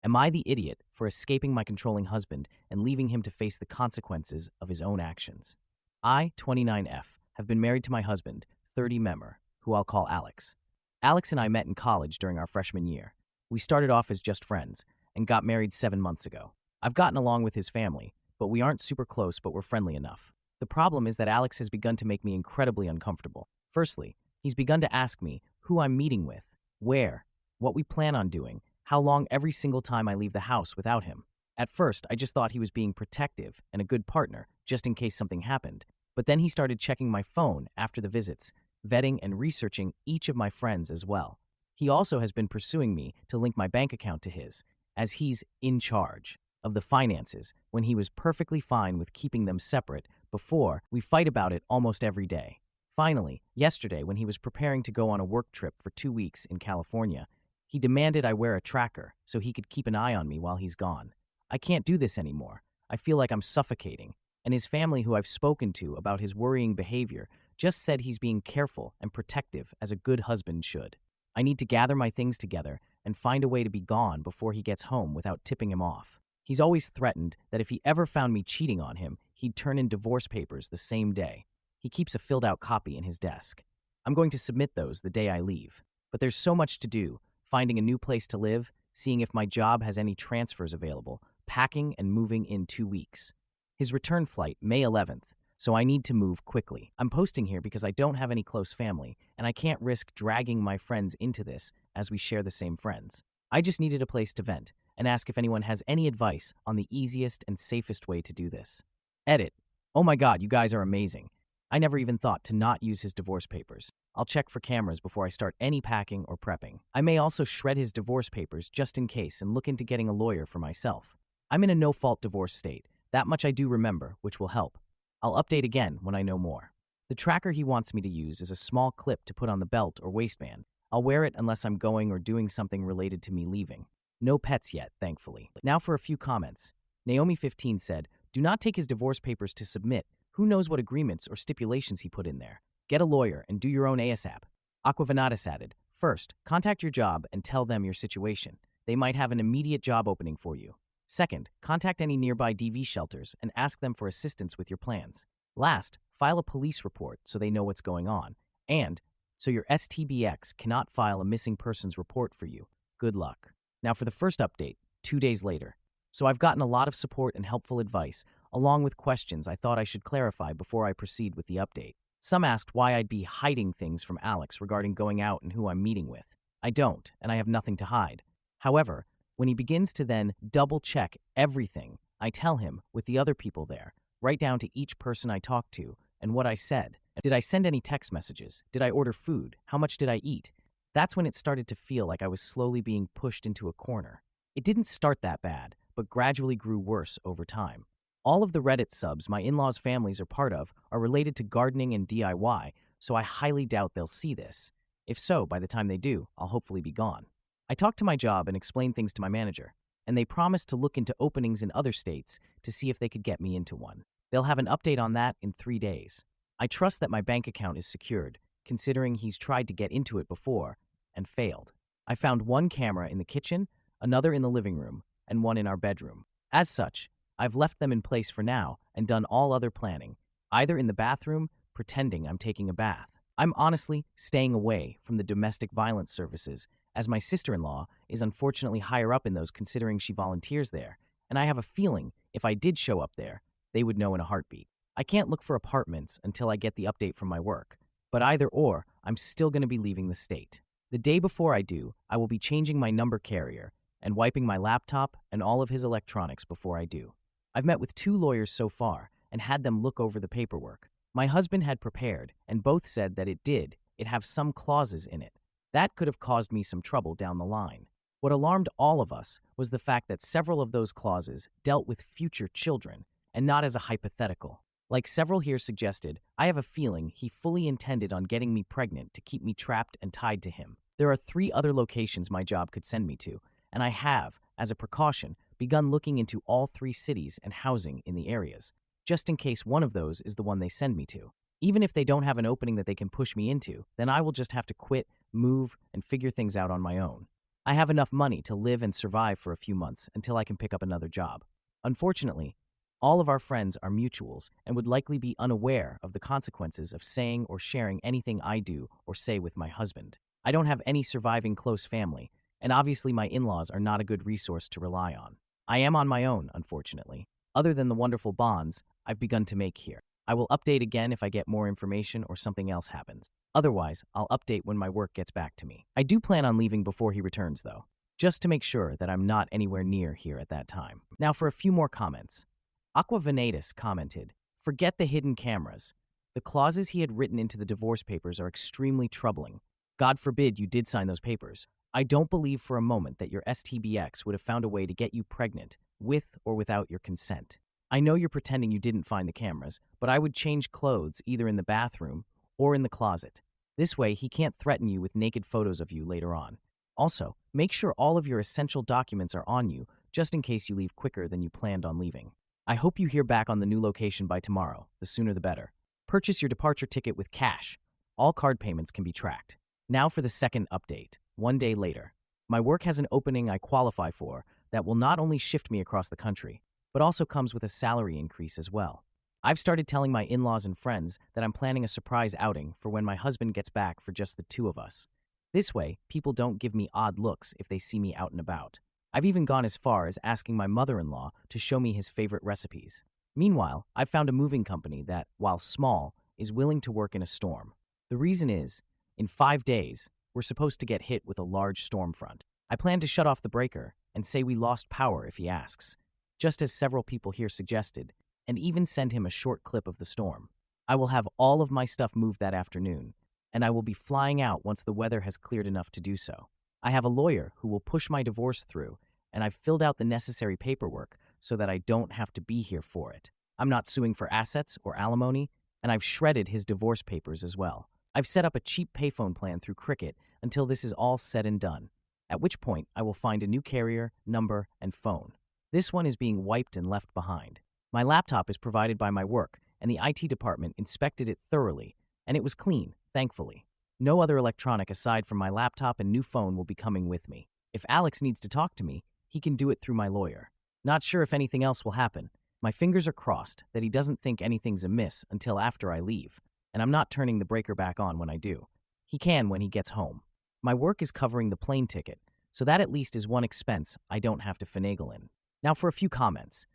Am I the idiot for escaping my controlling husband and leaving him to face the consequences of his own actions? I, 29F, have been married to my husband, 30 Memmer, who I'll call Alex. Alex and I met in college during our freshman year. We started off as just friends and got married 7 months ago. I've gotten along with his family, but we aren't super close, but we're friendly enough. The problem is that Alex has begun to make me incredibly uncomfortable. Firstly, he's begun to ask me who I'm meeting with, where, what we plan on doing, how long every single time I leave the house without him. At first, I just thought he was being protective and a good partner, just in case something happened. But then he started checking my phone after the visits, vetting and researching each of my friends as well. He also has been pursuing me to link my bank account to his, as he's in charge of the finances when he was perfectly fine with keeping them separate before. We fight about it almost every day. Finally, yesterday when he was preparing to go on a work trip for 2 weeks in California, he demanded I wear a tracker so he could keep an eye on me while he's gone. I can't do this anymore. I feel like I'm suffocating. And his family, who I've spoken to about his worrying behavior, just said he's being careful and protective as a good husband should. I need to gather my things together and find a way to be gone before he gets home without tipping him off. He's always threatened that if he ever found me cheating on him, he'd turn in divorce papers the same day. He keeps a filled-out copy in his desk. I'm going to submit those the day I leave. But there's so much to do, finding a new place to live, seeing if my job has any transfers available, packing and moving in 2 weeks. His return flight, May 11th, so I need to move quickly. I'm posting here because I don't have any close family, and I can't risk dragging my friends into this as we share the same friends. I just needed a place to vent and ask if anyone has any advice on the easiest and safest way to do this. Edit. Oh my god, you guys are amazing. I never even thought to not use his divorce papers. I'll check for cameras before I start any packing or prepping. I may also shred his divorce papers just in case and look into getting a lawyer for myself. I'm in a no-fault divorce state. That much I do remember, which will help. I'll update again when I know more. The tracker he wants me to use is a small clip to put on the belt or waistband. I'll wear it unless I'm going or doing something related to me leaving. No pets yet, thankfully. Now for a few comments. Naomi15 said, "Do not take his divorce papers to submit. Who knows what agreements or stipulations he put in there? Get a lawyer and do your own ASAP." Aquavanatus added, "First, contact your job and tell them your situation. They might have an immediate job opening for you. Second, contact any nearby DV shelters and ask them for assistance with your plans. Last, file a police report so they know what's going on. And so your STBX cannot file a missing persons report for you. Good luck." Now for the first update, 2 days later. So I've gotten a lot of support and helpful advice, along with questions I thought I should clarify before I proceed with the update. Some asked why I'd be hiding things from Alex regarding going out and who I'm meeting with. I don't, and I have nothing to hide. However, when he begins to then double-check everything, I tell him, with the other people there, right down to each person I talked to, and what I said. Did I send any text messages? Did I order food? How much did I eat? That's when it started to feel like I was slowly being pushed into a corner. It didn't start that bad, but gradually grew worse over time. All of the Reddit subs my in-laws' families are part of are related to gardening and DIY, so I highly doubt they'll see this. If so, by the time they do, I'll hopefully be gone. I talked to my job and explained things to my manager, and they promised to look into openings in other states to see if they could get me into one. They'll have an update on that in 3 days. I trust that my bank account is secured, considering he's tried to get into it before and failed. I found one camera in the kitchen, another in the living room, and one in our bedroom. As such, I've left them in place for now and done all other planning, either in the bathroom, pretending I'm taking a bath. I'm honestly staying away from the domestic violence services as my sister-in-law is unfortunately higher up in those considering she volunteers there, and I have a feeling if I did show up there, they would know in a heartbeat. I can't look for apartments until I get the update from my work, but either or, I'm still going to be leaving the state. The day before I do, I will be changing my number carrier and wiping my laptop and all of his electronics before I do. I've met with 2 lawyers so far and had them look over the paperwork. My husband had prepared, and both said that it have some clauses in it. That could have caused me some trouble down the line. What alarmed all of us was the fact that several of those clauses dealt with future children and not as a hypothetical. Like several here suggested, I have a feeling he fully intended on getting me pregnant to keep me trapped and tied to him. There are 3 other locations my job could send me to, and I have, as a precaution, begun looking into all 3 cities and housing in the areas, just in case one of those is the one they send me to. Even if they don't have an opening that they can push me into, then I will just have to quit, move, and figure things out on my own. I have enough money to live and survive for a few months until I can pick up another job. Unfortunately, all of our friends are mutuals and would likely be unaware of the consequences of saying or sharing anything I do or say with my husband. I don't have any surviving close family, and obviously my in-laws are not a good resource to rely on. I am on my own, unfortunately, other than the wonderful bonds I've begun to make here. I will update again if I get more information or something else happens. Otherwise, I'll update when my work gets back to me. I do plan on leaving before he returns, though, just to make sure that I'm not anywhere near here at that time. Now for a few more comments. Aqua Venatus commented, "Forget the hidden cameras. The clauses he had written into the divorce papers are extremely troubling. God forbid you did sign those papers. I don't believe for a moment that your STBX would have found a way to get you pregnant, with or without your consent. I know you're pretending you didn't find the cameras, but I would change clothes either in the bathroom or in the closet. This way, he can't threaten you with naked photos of you later on. Also, make sure all of your essential documents are on you, just in case you leave quicker than you planned on leaving. I hope you hear back on the new location by tomorrow, the sooner the better. Purchase your departure ticket with cash. All card payments can be tracked." Now for the second update, 1 day later. My work has an opening I qualify for that will not only shift me across the country, but also comes with a salary increase as well. I've started telling my in-laws and friends that I'm planning a surprise outing for when my husband gets back for just the 2 of us. This way, people don't give me odd looks if they see me out and about. I've even gone as far as asking my mother-in-law to show me his favorite recipes. Meanwhile, I've found a moving company that, while small, is willing to work in a storm. The reason is, in 5 days, we're supposed to get hit with a large storm front. I plan to shut off the breaker and say we lost power if he asks, just as several people here suggested, and even send him a short clip of the storm. I will have all of my stuff moved that afternoon, and I will be flying out once the weather has cleared enough to do so. I have a lawyer who will push my divorce through, and I've filled out the necessary paperwork so that I don't have to be here for it. I'm not suing for assets or alimony, and I've shredded his divorce papers as well. I've set up a cheap payphone plan through Cricket until this is all said and done, at which point I will find a new carrier, number, and phone. This one is being wiped and left behind. My laptop is provided by my work, and the IT department inspected it thoroughly, and it was clean, thankfully. No other electronic aside from my laptop and new phone will be coming with me. If Alex needs to talk to me, he can do it through my lawyer. Not sure if anything else will happen. My fingers are crossed that he doesn't think anything's amiss until after I leave, and I'm not turning the breaker back on when I do. He can when he gets home. My work is covering the plane ticket, so that at least is one expense I don't have to finagle in. Now for a few comments.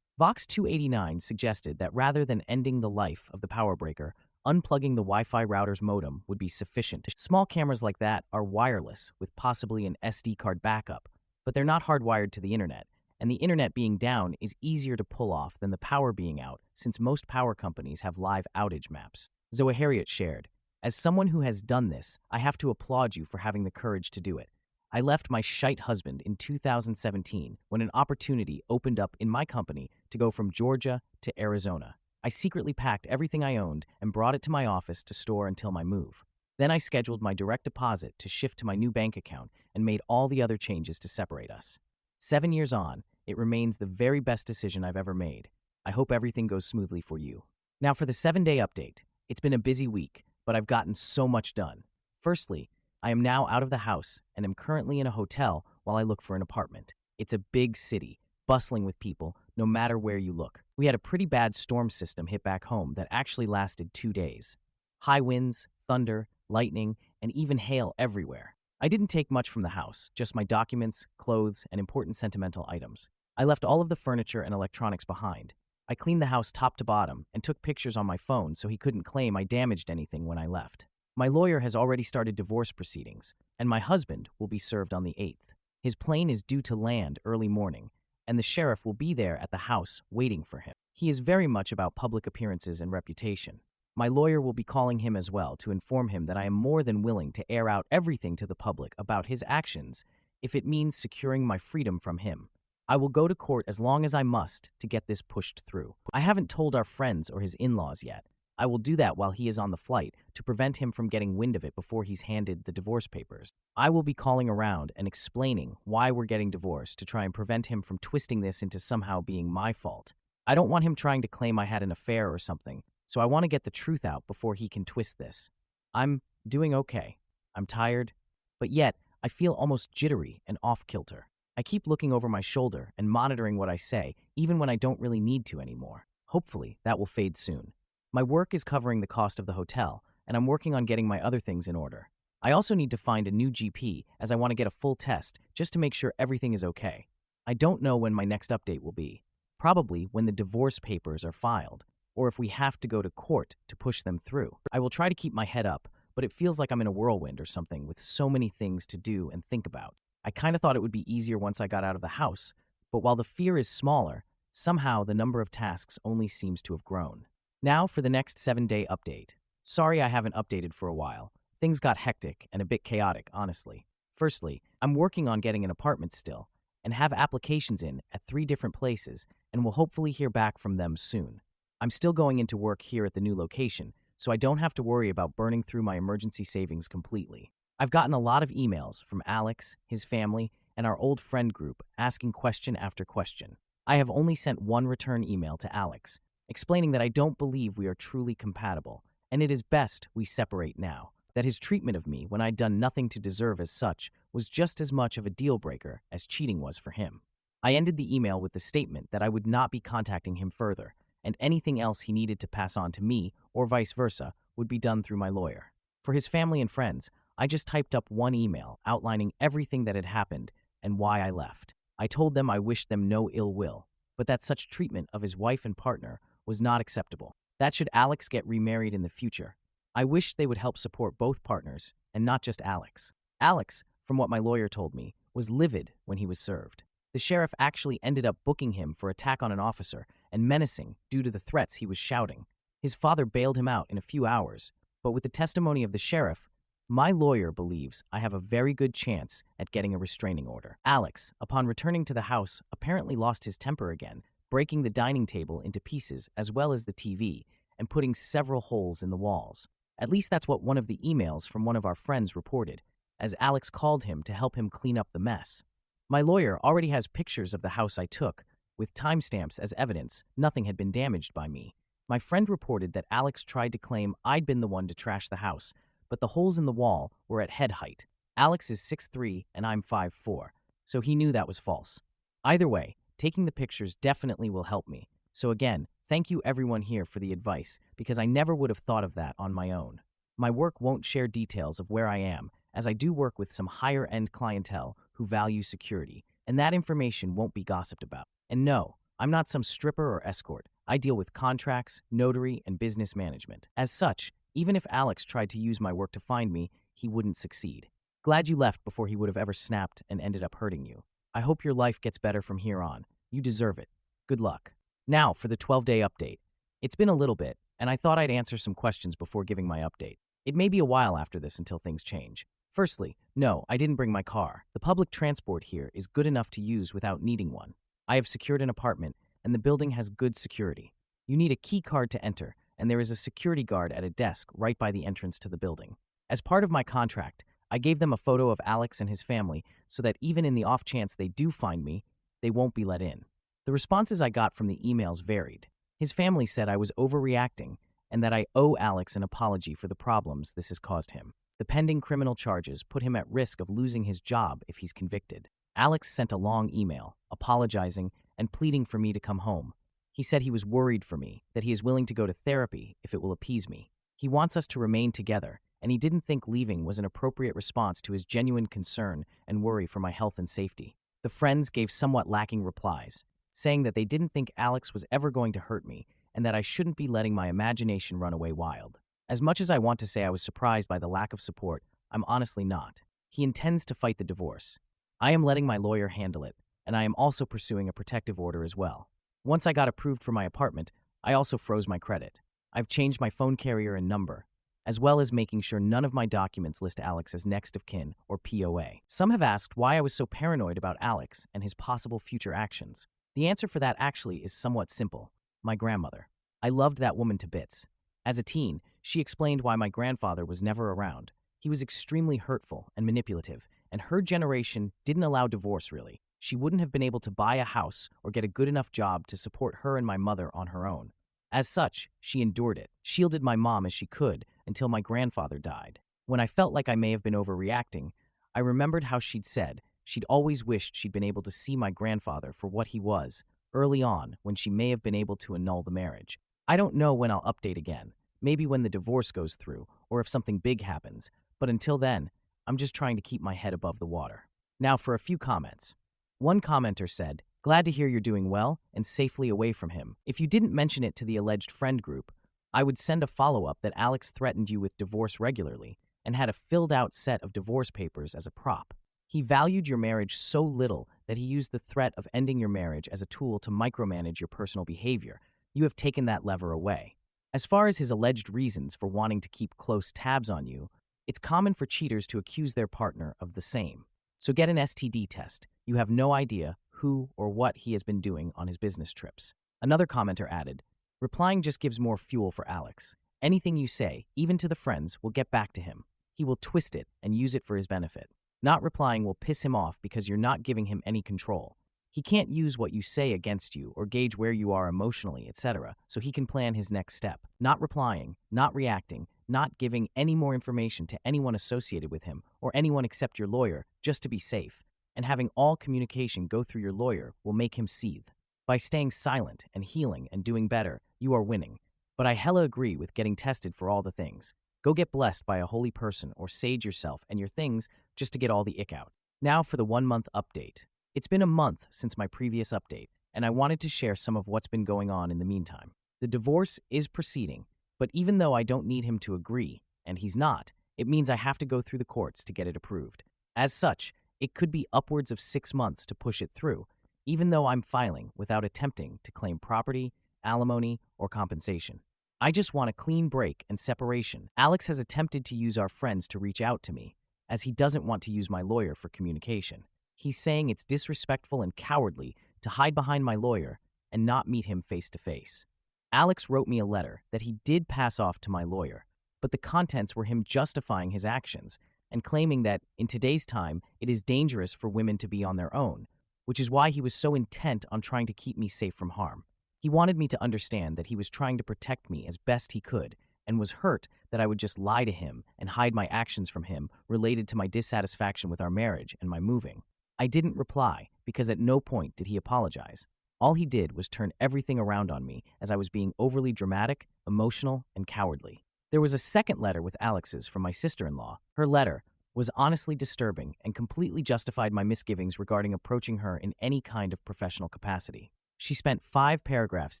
Vox289 suggested that rather than ending the life of the power breaker, unplugging the Wi-Fi router's modem would be sufficient. Small cameras like that are wireless with possibly an SD card backup, but they're not hardwired to the internet, and the internet being down is easier to pull off than the power being out since most power companies have live outage maps. Zoe Harriet shared, "As someone who has done this, I have to applaud you for having the courage to do it. I left my shite husband in 2017 when an opportunity opened up in my company to go from Georgia to Arizona. I secretly packed everything I owned and brought it to my office to store until my move. Then I scheduled my direct deposit to shift to my new bank account and made all the other changes to separate us. 7 years on, it remains the very best decision I've ever made. I hope everything goes smoothly for you." Now for the 7-day update. It's been a busy week, but I've gotten so much done. Firstly, I am now out of the house and am currently in a hotel while I look for an apartment. It's a big city, bustling with people, no matter where you look. We had a pretty bad storm system hit back home that actually lasted 2 days. High winds, thunder, lightning, and even hail everywhere. I didn't take much from the house, just my documents, clothes, and important sentimental items. I left all of the furniture and electronics behind. I cleaned the house top to bottom and took pictures on my phone so he couldn't claim I damaged anything when I left. My lawyer has already started divorce proceedings, and my husband will be served on the 8th. His plane is due to land early morning, and the sheriff will be there at the house waiting for him. He is very much about public appearances and reputation. My lawyer will be calling him as well to inform him that I am more than willing to air out everything to the public about his actions if it means securing my freedom from him. I will go to court as long as I must to get this pushed through. I haven't told our friends or his in-laws yet. I will do that while he is on the flight to prevent him from getting wind of it before he's handed the divorce papers. I will be calling around and explaining why we're getting divorced to try and prevent him from twisting this into somehow being my fault. I don't want him trying to claim I had an affair or something, so I want to get the truth out before he can twist this. I'm doing okay. I'm tired, but yet I feel almost jittery and off-kilter. I keep looking over my shoulder and monitoring what I say, even when I don't really need to anymore. Hopefully, that will fade soon. My work is covering the cost of the hotel, and I'm working on getting my other things in order. I also need to find a new GP as I want to get a full test just to make sure everything is okay. I don't know when my next update will be. Probably when the divorce papers are filed, or if we have to go to court to push them through. I will try to keep my head up, but it feels like I'm in a whirlwind or something with so many things to do and think about. I kind of thought it would be easier once I got out of the house, but while the fear is smaller, somehow the number of tasks only seems to have grown. Now for the next 7-day update. Sorry I haven't updated for a while. Things got hectic and a bit chaotic, honestly. Firstly, I'm working on getting an apartment still, and have applications in at 3 different places, and will hopefully hear back from them soon. I'm still going into work here at the new location, so I don't have to worry about burning through my emergency savings completely. I've gotten a lot of emails from Alex, his family, and our old friend group asking question after question. I have only sent one return email to Alex, explaining that I don't believe we are truly compatible, and it is best we separate now. That his treatment of me when I'd done nothing to deserve as such was just as much of a deal breaker as cheating was for him. I ended the email with the statement that I would not be contacting him further, and anything else he needed to pass on to me, or vice versa, would be done through my lawyer. For his family and friends, I just typed up one email outlining everything that had happened and why I left. I told them I wished them no ill will, but that such treatment of his wife and partner was not acceptable. That should Alex get remarried in the future, I wished they would help support both partners, and not just Alex. Alex, from what my lawyer told me, was livid when he was served. The sheriff actually ended up booking him for attack on an officer and menacing due to the threats he was shouting. His father bailed him out in a few hours, but with the testimony of the sheriff, my lawyer believes I have a very good chance at getting a restraining order. Alex, upon returning to the house, apparently lost his temper again, breaking the dining table into pieces as well as the TV, and putting several holes in the walls. At least that's what one of the emails from one of our friends reported, as Alex called him to help him clean up the mess. My lawyer already has pictures of the house I took, with timestamps as evidence nothing had been damaged by me. My friend reported that Alex tried to claim I'd been the one to trash the house, but the holes in the wall were at head height. Alex is 6'3" and I'm 5'4", so he knew that was false. Either way, taking the pictures definitely will help me. So again, thank you everyone here for the advice, because I never would have thought of that on my own. My work won't share details of where I am, as I do work with some higher-end clientele who value security, and that information won't be gossiped about. And no, I'm not some stripper or escort. I deal with contracts, notary, and business management. As such, even if Alex tried to use my work to find me, he wouldn't succeed. Glad you left before he would have ever snapped and ended up hurting you. I hope your life gets better from here on. You deserve it. Good luck. Now for the 12-day update. It's been a little bit, and I thought I'd answer some questions before giving my update. It may be a while after this until things change. Firstly, no, I didn't bring my car. The public transport here is good enough to use without needing one. I have secured an apartment, and the building has good security. You need a key card to enter, and there is a security guard at a desk right by the entrance to the building. As part of my contract, I gave them a photo of Alex and his family so that even in the off chance they do find me, they won't be let in. The responses I got from the emails varied. His family said I was overreacting and that I owe Alex an apology for the problems this has caused him. The pending criminal charges put him at risk of losing his job if he's convicted. Alex sent a long email, apologizing and pleading for me to come home. He said he was worried for me, that he is willing to go to therapy if it will appease me. He wants us to remain together, and he didn't think leaving was an appropriate response to his genuine concern and worry for my health and safety. The friends gave somewhat lacking replies, saying that they didn't think Alex was ever going to hurt me and that I shouldn't be letting my imagination run away wild. As much as I want to say I was surprised by the lack of support, I'm honestly not. He intends to fight the divorce. I am letting my lawyer handle it, and I am also pursuing a protective order as well. Once I got approved for my apartment, I also froze my credit. I've changed my phone carrier and number, as well as making sure none of my documents list Alex as next of kin or POA. Some have asked why I was so paranoid about Alex and his possible future actions. The answer for that actually is somewhat simple. My grandmother. I loved that woman to bits. As a teen, she explained why my grandfather was never around. He was extremely hurtful and manipulative, and her generation didn't allow divorce really. She wouldn't have been able to buy a house or get a good enough job to support her and my mother on her own. As such, she endured it, shielded my mom as she could until my grandfather died. When I felt like I may have been overreacting, I remembered how she'd said she'd always wished she'd been able to see my grandfather for what he was early on when she may have been able to annul the marriage. I don't know when I'll update again, maybe when the divorce goes through or if something big happens, but until then, I'm just trying to keep my head above the water. Now for a few comments. One commenter said, "Glad to hear you're doing well and safely away from him. If you didn't mention it to the alleged friend group, I would send a follow-up that Alex threatened you with divorce regularly and had a filled-out set of divorce papers as a prop. He valued your marriage so little that he used the threat of ending your marriage as a tool to micromanage your personal behavior. You have taken that lever away. As far as his alleged reasons for wanting to keep close tabs on you, it's common for cheaters to accuse their partner of the same. So get an STD test. You have no idea who or what he has been doing on his business trips." Another commenter added, "Replying just gives more fuel for Alex. Anything you say, even to the friends, will get back to him. He will twist it and use it for his benefit. Not replying will piss him off because you're not giving him any control. He can't use what you say against you or gauge where you are emotionally, etc., so he can plan his next step. Not replying, not reacting, not giving any more information to anyone associated with him or anyone except your lawyer just to be safe, and having all communication go through your lawyer will make him seethe. By staying silent and healing and doing better, you are winning. But I hella agree with getting tested for all the things. Go get blessed by a holy person or sage yourself and your things just to get all the ick out." Now for the 1-month update. It's been a month since my previous update, and I wanted to share some of what's been going on in the meantime. The divorce is proceeding, but even though I don't need him to agree, and he's not, it means I have to go through the courts to get it approved. As such, it could be upwards of 6 months to push it through, even though I'm filing without attempting to claim property, alimony, or compensation. I just want a clean break and separation. Alex has attempted to use our friends to reach out to me, as he doesn't want to use my lawyer for communication. He's saying it's disrespectful and cowardly to hide behind my lawyer and not meet him face to face. Alex wrote me a letter that he did pass off to my lawyer, but the contents were him justifying his actions and claiming that in today's time it is dangerous for women to be on their own, which is why he was so intent on trying to keep me safe from harm. He wanted me to understand that he was trying to protect me as best he could and was hurt that I would just lie to him and hide my actions from him related to my dissatisfaction with our marriage and my moving. I didn't reply because at no point did he apologize. All he did was turn everything around on me as I was being overly dramatic, emotional, and cowardly. There was a second letter with Alex's from my sister-in-law. Her letter was honestly disturbing and completely justified my misgivings regarding approaching her in any kind of professional capacity. She spent 5 paragraphs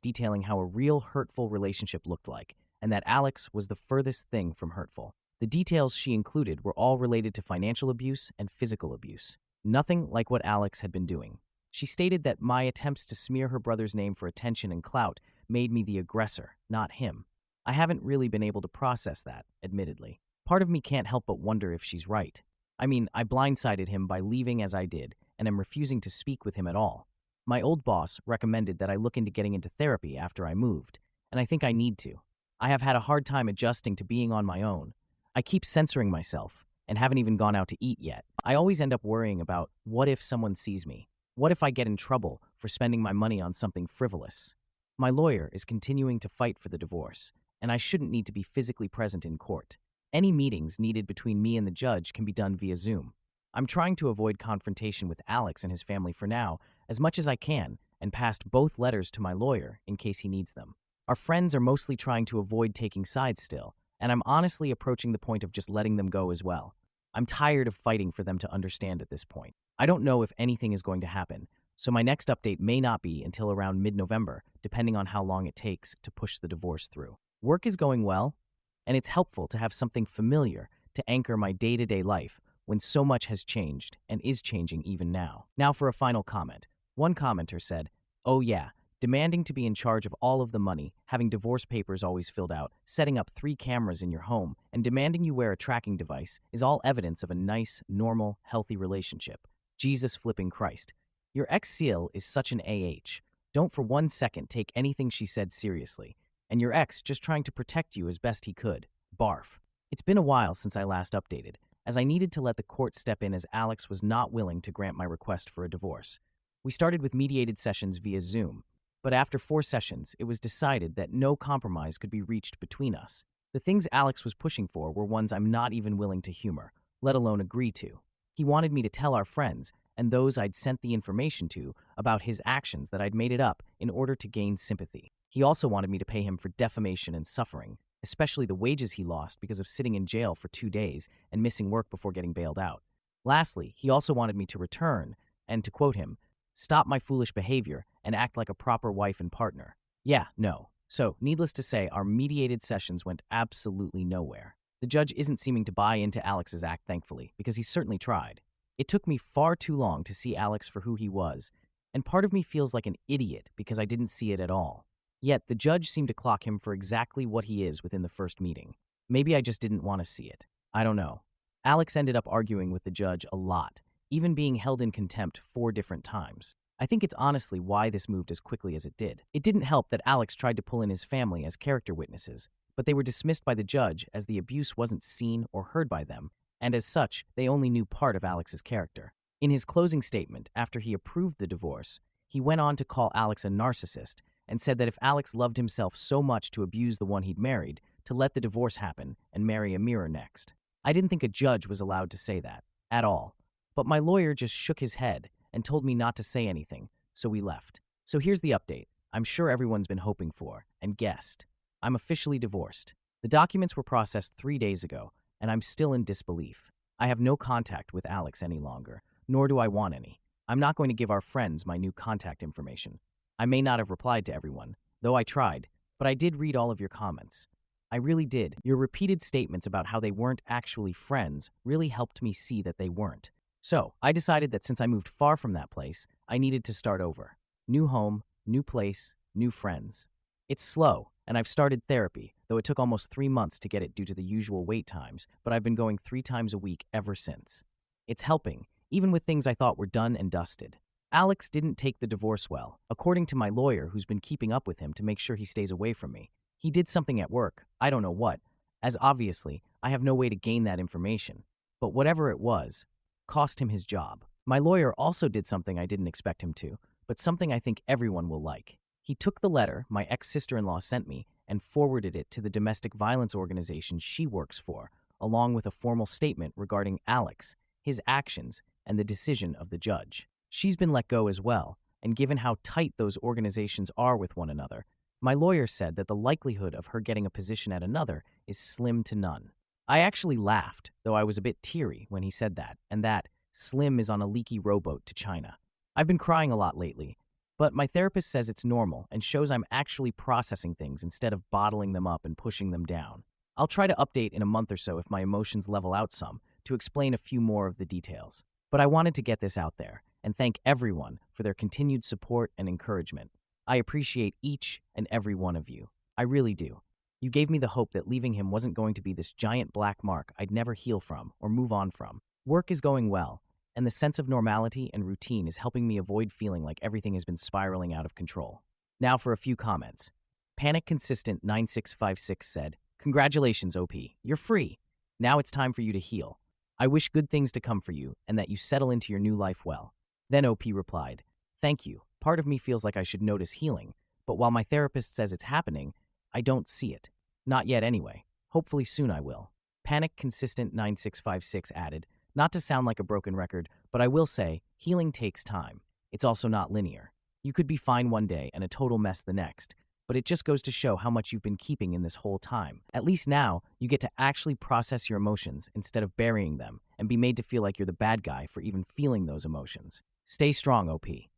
detailing how a real hurtful relationship looked like, and that Alex was the furthest thing from hurtful. The details she included were all related to financial abuse and physical abuse. Nothing like what Alex had been doing. She stated that my attempts to smear her brother's name for attention and clout made me the aggressor, not him. I haven't really been able to process that, admittedly. Part of me can't help but wonder if she's right. I mean, I blindsided him by leaving as I did, and am refusing to speak with him at all. My old boss recommended that I look into getting into therapy after I moved, and I think I need to. I have had a hard time adjusting to being on my own. I keep censoring myself, and haven't even gone out to eat yet. I always end up worrying about what if someone sees me? What if I get in trouble for spending my money on something frivolous? My lawyer is continuing to fight for the divorce, and I shouldn't need to be physically present in court. Any meetings needed between me and the judge can be done via Zoom. I'm trying to avoid confrontation with Alex and his family for now as much as I can and passed both letters to my lawyer in case he needs them. Our friends are mostly trying to avoid taking sides still, and I'm honestly approaching the point of just letting them go as well. I'm tired of fighting for them to understand at this point. I don't know if anything is going to happen, so my next update may not be until around mid-November, depending on how long it takes to push the divorce through. Work is going well, and it's helpful to have something familiar to anchor my day-to-day life when so much has changed and is changing even now. Now for a final comment. One commenter said, "Oh yeah, demanding to be in charge of all of the money, having divorce papers always filled out, setting up 3 cameras in your home, and demanding you wear a tracking device is all evidence of a nice, normal, healthy relationship. Jesus flipping Christ. Your ex-seal is such an AH. Don't for 1 second take anything she said seriously. And your ex just trying to protect you as best he could. Barf." It's been a while since I last updated, as I needed to let the court step in as Alex was not willing to grant my request for a divorce. We started with mediated sessions via Zoom, but after 4 sessions, it was decided that no compromise could be reached between us. The things Alex was pushing for were ones I'm not even willing to humor, let alone agree to. He wanted me to tell our friends and those I'd sent the information to about his actions that I'd made it up in order to gain sympathy. He also wanted me to pay him for defamation and suffering, especially the wages he lost because of sitting in jail for 2 days and missing work before getting bailed out. Lastly, he also wanted me to return and, to quote him, "stop my foolish behavior and act like a proper wife and partner." Yeah, no. So, needless to say, our mediated sessions went absolutely nowhere. The judge isn't seeming to buy into Alex's act, thankfully, because he certainly tried. It took me far too long to see Alex for who he was, and part of me feels like an idiot because I didn't see it at all. Yet, the judge seemed to clock him for exactly what he is within the first meeting. Maybe I just didn't want to see it. I don't know. Alex ended up arguing with the judge a lot, even being held in contempt 4 different times. I think it's honestly why this moved as quickly as it did. It didn't help that Alex tried to pull in his family as character witnesses, but they were dismissed by the judge as the abuse wasn't seen or heard by them, and as such, they only knew part of Alex's character. In his closing statement, after he approved the divorce, he went on to call Alex a narcissist and said that if Alex loved himself so much to abuse the one he'd married, to let the divorce happen and marry a mirror next. I didn't think a judge was allowed to say that, at all. But my lawyer just shook his head and told me not to say anything, so we left. So here's the update I'm sure everyone's been hoping for, and guessed. I'm officially divorced. The documents were processed 3 days ago, and I'm still in disbelief. I have no contact with Alex any longer, nor do I want any. I'm not going to give our friends my new contact information. I may not have replied to everyone, though I tried, but I did read all of your comments. I really did. Your repeated statements about how they weren't actually friends really helped me see that they weren't. So, I decided that since I moved far from that place, I needed to start over. New home, new place, new friends. It's slow, and I've started therapy, though it took almost 3 months to get it due to the usual wait times, but I've been going 3 times a week ever since. It's helping, even with things I thought were done and dusted. Alex didn't take the divorce well, according to my lawyer who's been keeping up with him to make sure he stays away from me. He did something at work, I don't know what, as obviously, I have no way to gain that information. But whatever it was, cost him his job. My lawyer also did something I didn't expect him to, but something I think everyone will like. He took the letter my ex-sister-in-law sent me and forwarded it to the domestic violence organization she works for, along with a formal statement regarding Alex, his actions, and the decision of the judge. She's been let go as well, and given how tight those organizations are with one another, my lawyer said that the likelihood of her getting a position at another is slim to none. I actually laughed, though I was a bit teary when he said that, and that Slim is on a leaky rowboat to China. I've been crying a lot lately, but my therapist says it's normal and shows I'm actually processing things instead of bottling them up and pushing them down. I'll try to update in a month or so if my emotions level out some to explain a few more of the details. But I wanted to get this out there and thank everyone for their continued support and encouragement. I appreciate each and every one of you. I really do. You gave me the hope that leaving him wasn't going to be this giant black mark I'd never heal from or move on from. Work is going well, and the sense of normality and routine is helping me avoid feeling like everything has been spiraling out of control. Now for a few comments. Panic Consistent 9656 said, "Congratulations, OP. You're free. Now it's time for you to heal. I wish good things to come for you and that you settle into your new life well." Then OP replied, "Thank you. Part of me feels like I should notice healing, but while my therapist says it's happening, I don't see it. Not yet anyway. Hopefully soon I will." Panic Consistent 9656 added, "Not to sound like a broken record, but I will say, healing takes time. It's also not linear. You could be fine one day and a total mess the next. but it just goes to show how much you've been keeping in this whole time. At least now, you get to actually process your emotions instead of burying them and be made to feel like you're the bad guy for even feeling those emotions. Stay strong, OP.